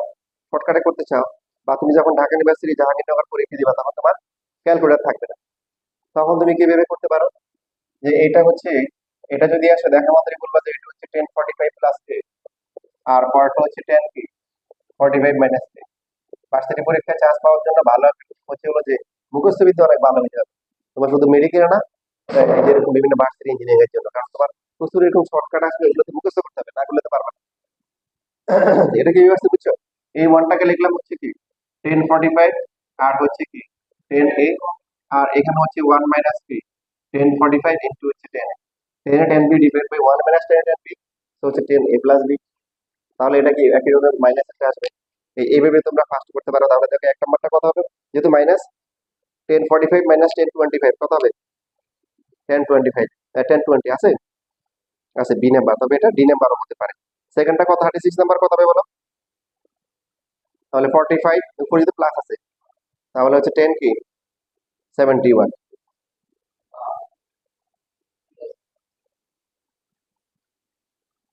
শর্টকাটে করতে চাও, বা তুমি যখন ঢাকা ইউনিভার্সিটি জাহাঙ্গীরনগর পরীক্ষা দিবা তখন তোমার ক্যালকুলেটর থাকবে না, তখন তুমি কিভাবে করতে পারো, যে এটা হচ্ছে, এটা যদি আসে দেখা মাত্রই বলবা যে এটা হচ্ছে 1045 প্লাস 10, আর পরটা হচ্ছে 10 45 মাইনাস 10। ভার্সিটি পরীক্ষায় চান্স পাওয়ার জন্য ভালো একটা হচ্ছে হলো যে মুখস্থ বিদ্যা অনেক ভালো হতে হবে, তোমার শুধু মেডিকেল না, এই যে এরকম বিভিন্ন ভার্সিটি ইঞ্জিনিয়ারিং এর জন্য, কারণ তোমার প্রচুর এরকম শর্টকাট আসবে, এগুলো তো মুখস্থ করতে হবে, না করলে তো পারবে না। এটা কি আসছে বুঝছো? এই ওয়ানটাকে লিখলাম হচ্ছে কি 1045, আর হচ্ছে কি 10a, আর এখানে হচ্ছে 1 মাইনাস কি 1045 ইন্টু হচ্ছে 10, 10 10 b divide by 1 minus 10 10 b, তো হচ্ছে 10a প্লাস বি। তাহলে এটা কি একইভাবে মাইনাস একটা আসবে। এইভাবে তোমরা ফার্স্ট করতে পারো। তাহলে দেখো এক নম্বরটা কত হবে, যেহেতু মাইনাস 1045 মাইনাস 1025 কত হবে 1025, 1020 আছে, আছে বি নাম্বার, তবে এটা ডি নাম্বারও হতে পারে। সেকেন্ডটা কত 36 নাম্বার কত হবে বলো, তাহলে 45 উপরে যদি প্লাস আছে তাহলে হচ্ছে 10 কি 71।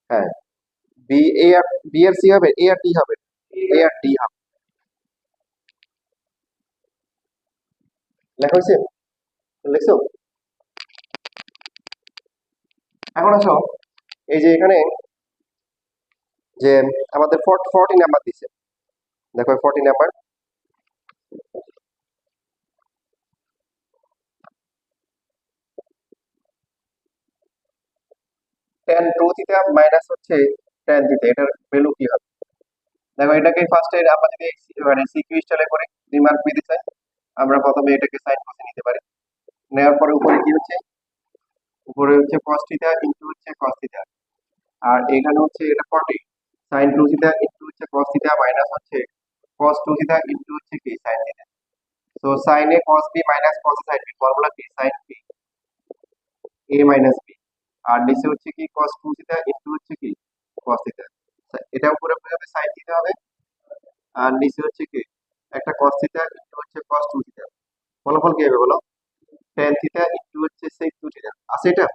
হ্যাঁ, B A R B R C হবে, এ আর ডি হবে, এ আর ডি হবে। লেখা হয়েছে, লিখছো? এখন আসো, এই যে এখানে যে আমাদের 40 নাম্বার দিছে, দেখো 40 নাম্বার, 10 টু থিটা মাইনাস হচ্ছে 10 থিটা, এটার ভ্যালু কি হবে? দেখো এটাকে ফার্স্টে আমরা যদি মানে সিকিউ স্টাইলে করে 2 মার্ক পেতে চাই, আমরা প্রথমে এটাকে সাইন কোসে নিতে পারি। নেওয়ার পরে উপরে কি হচ্ছে, উপরে হচ্ছে cos থিটা ইনটু হচ্ছে cos থিটা, আর এখানে হচ্ছে এটা 40 sin 2 থিটা ইনটু হচ্ছে cos থিটা মাইনাস হচ্ছে cos 2 থিটা ইনটু হচ্ছে কি sin theta. So sin a cos b minus cos a sin b, formula কি sin b a minus b, আর নিচে হচ্ছে কি cos 2 থিটা ইনটু হচ্ছে কি cos থিটা। এটা উপরে হবে sin থিটা হবে, আর নিচে হচ্ছে কি একটা cos থিটা ইনটু হচ্ছে cos 2 থিটা। ফলাফল কি হবে বলো, tan থিটা ইনটু হচ্ছে sec 2 থিটা। আছে এটা?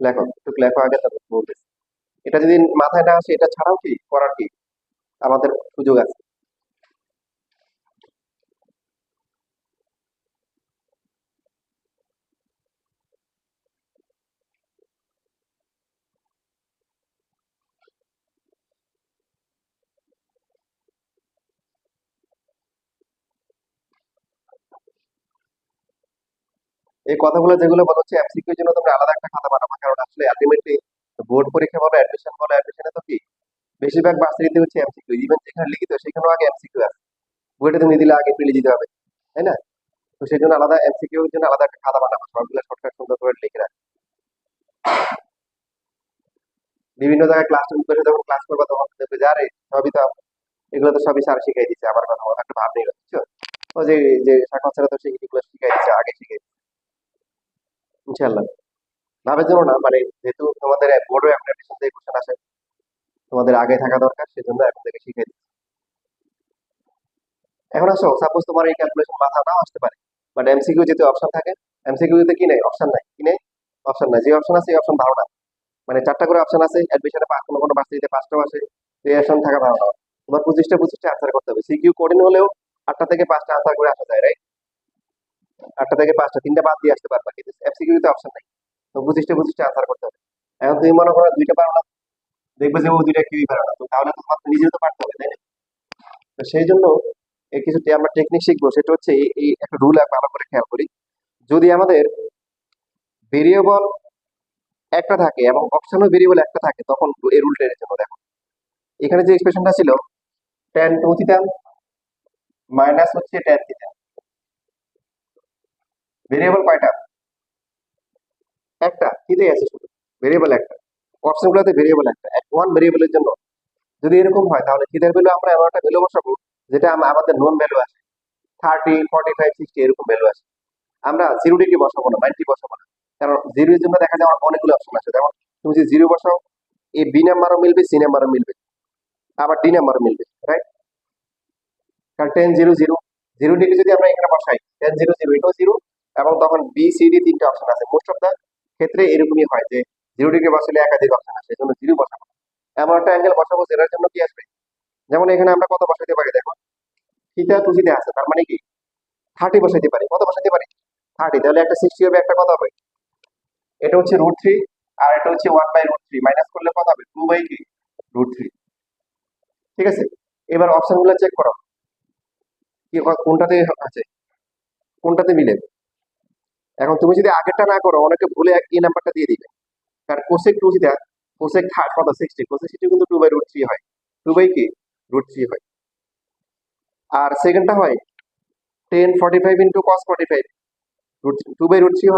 লেখো একটু, লেখো আগে তারপর বলতেছি। এটা যদি মাথায় না আসে, এটা ছাড়াও কি করার কি আমাদের সুযোগ আছে। এই কথাগুলো যেগুলো বলা হচ্ছে এমসিকিউ এর জন্য তোমরা আলাদা একটা খাতা বানাবো, কারণ আসলে আলটিমেটলি বোর্ড পরীক্ষা বলো, অ্যাডমিশন বলো, অ্যাডমিশনে তো কি বেশিরভাগ ভার্সিটিতে হচ্ছে এমসিকিউ, ইভেন যেখানে লিখিত সেখানেও আগে এমসিকিউ আছে। বইটা তুমি দিলে আগে প্রিলি দিতে হবে, তাই না? তো সেই জন্য আলাদা এমসিকিউ এর জন্য আলাদা একটা খাতা বানাবো, সবগুলো শর্টকাট সুন্দর করে লিখে রাখ। বিভিন্ন জায়গায় ক্লাস রুম করে যখন ক্লাস করবা তখন দেখবে যে আরে সবই তো, এগুলো তো সবই স্যার শিখাই দিচ্ছে, আমার কথা বলা একটা ভাব নেই, বুঝছো? ও যে যে সাকত স্যার তো সেই এগুলো শিখাই দিচ্ছে, আগে শিখে ইনশাল্লাহ। ভাবের জন্য না, মানে যেহেতু তোমাদের বোর্ডও অ্যাপ্লিকেশন থেকে কোশ্চেন আসে, তোমাদের আগে থাকা দরকার, সেজন্য এখন থেকে শিখে দিচ্ছি। এখন আসো, সাপোজ তোমার এই ক্যালকুলেশন মাথা নাও আসতে পারে, বাট এমসিকিউ যেতে অপশন থাকে, এমসিকিউ তে কি নেই, অপশন নাই, কি নেই, অপশন নাই। যে অপশন আছে এই অপশন ভালো না, মানে 4টা করে অপশন আছে অ্যাডমিশনে, কোনো কোনো ভার্সিটিতে 5টাও আসে, তো এই অপশন থাকা ভালো না। তোমার 25টা আনসার করতে হবে, সিকিউ কঠিন হলেও 8টা থেকে 5টা আনসার করে আসা যায়, রাইট? 8টা থেকে 5টা, 3টা বাদ দিয়ে আসতে পারবা, কিন্তু এমসিকিউ তে অপশন নাই, তো 25টা আনসার করতে হবে। এখন তুমি মনে করো 2টা পারো না, দেখবে যে ও 2টা কেউই পারো না, তো তাহলে তোমার নিজেও তো পারতে হবে, তাই না? তো সেই জন্য এই কিছু আমরা টেকনিক শিখবো, সেটা হচ্ছে এই একটা রুল ভালো করে খেয়াল করি। যদি আমাদের ভেরিয়েবল একটা থাকে এবং অপশনও ভেরিয়েবল একটা থাকে, তখন এই রুলটা এর জন্য দেখো, এখানে যে এক্সপ্রেশনটা ছিল tan 2 থিটা মাইনাস হচ্ছে tan থিটা, ভেরিয়েবল কয়টা, একটা, থিটাই আছে শুধু, ভেরিয়েবল একটা। অপশনগুলোতে ভেরিয়েবল একটা, ওয়ান ভেরিয়েবলের জন্য যদি এরকম হয়, তাহলে থিটার ভ্যালু আমরা এমন একটা ভ্যালু বসাবো যেটা আমাদের নোন ভ্যালু আছে, 30 45 60 এরকম ভ্যালু আছে। আমরা 0 ডিগ্রি বসাবো না, 90 বসাবো না, কারণ জিরো এর জন্য দেখা যায় অনেকগুলো অপশন আছে। যেমন তুমি যদি জিরো বসাও, এই বি নাম্বারও মিলবে, সি নাম্বারও মিলবে, আবার ডি নাম্বারও মিলবে, রাইট? কারণ 10 0 0, 0 ডিগ্রি যদি আমরা এখানে বসাই, 10 0 0 এটাও জিরো, এবং তখন বি সি ডি 3টে অপশন আছে। মোস্ট অফ দা ক্ষেত্রে এরকমই হয় যে 0 ডিগ্রি বসালে একাধিক অপশন আসে, এই জন্য জিরো বসাবো না। এমন একটা অ্যাঙ্গেল বসাবো যেটার জন্য কি আসবে, যেমন এখানে আমরা কত বসাইতে পারি দেখো, থিটা টু থিটা আছে, তার মানে কি 30 বসাইতে পারি। কত বসাইতে পারি, 30, তাহলে একটা 60 হবে, একটা কত হবে, এটা হচ্ছে √3, আর এটা হচ্ছে 1/√3, মাইনাস করলে কত হবে, 2 কি √3। ঠিক আছে, এবার অপশন গুলো চেক করো, কি কোনটাতে আছে, কোনটাতে মিলে। এখন তুমি যদি আগেরটা না করো, অনেকে ভুলে এই নাম্বারটা দিয়ে দিবে, কারণ কোসেক টু থিটা কোসেক কত 60, কোসেক 60 কিন্তু 2/√3 হয়, 2 বাই কি √3 হয়। আর সেকেন্ডটা হয় tan 45 ইন্টু cos 45, 2/√3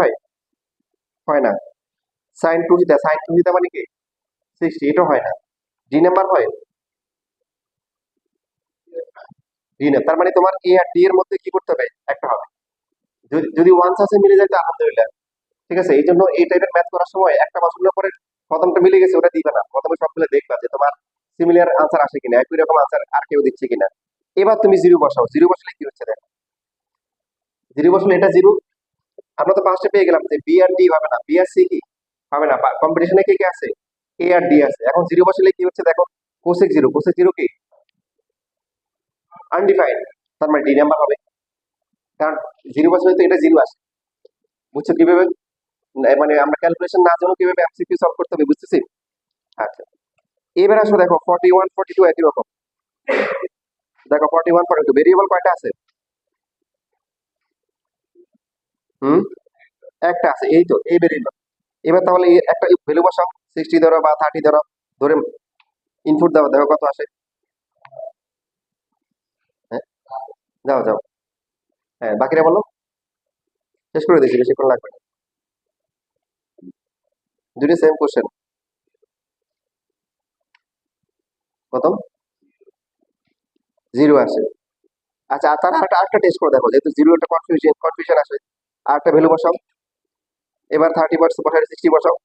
হয় না। sin 2 থিটা, sin 2 থিটা মানে কি 60, এটা হয় না। ডি নাম্বার হয়, ডি না, তার মানে তোমার এ আর ডি এর মধ্যে কি করতে হবে, একটা হবে। যদি ওয়ান্স আছে মিলে যায় তো আলহামদুলিল্লাহ, ঠিক আছে। এই জন্য এই টাইপের ম্যাথ করার সময় একটা বসানোর পরে প্রথমটা মিলে গেছে ওটা দিবে না, প্রথমে সবগুলো দেখবা যে তোমার সিমিলার আনসার আসে কিনা, একই রকম আনসার আর কেউ দিচ্ছে কিনা। এবার তুমি জিরো বসাও, জিরো বসালে কি হচ্ছে দেখো, জিরো বসালে এটা জিরো। আমরা তো পাঁচটা পেয়ে গেলাম যে বি আর ডি হবে না, বি আর সি কি হবে না, কম্পিটিশনে কে কে আছে, এ আর ডি আছে। এখন জিরো বসালে কি হচ্ছে দেখো, কোসেক জিরো, কোসেক জিরো কি আনডিফাইন্ড, তার মানে ডি নাম্বার হবে। কারণ জিরো বসালে তো এটা জিরো আসে, বুঝছো কিভাবে, মানে আমরা ক্যালকুলেশন না জানো কিভাবে এমসিকিউ সলভ করতে হবে, বুঝতেছি। আচ্ছা, এবার আসো দেখো 41 42 একই রকম। দেখো 41 42 ভেরিয়েবল কয়টা আছে, হুম একটা আছে, এই তো এই ভেরিয়েবল। এবার তাহলে একটা ভ্যালু বসাও, 60 ধরো বা 30 ধরো, ধরে ইনপুট দাও, দেখো কত আসে। হ্যাঁ, যাও যাও, হ্যাঁ বাকিরা বলো, শেষ করে দিচ্ছি, বেশিক্ষণ লাগবে না। দুটো সেম কোশ্চেন, প্রথম জিরো আসে। আচ্ছা, আর তার আরেকটা টেস্ট করে দেখো, যেহেতু জিরো একটা কনফিউশন আসে, আর একটা ভ্যালু বসাও। এবার 30 বসাও, 60 বসাও,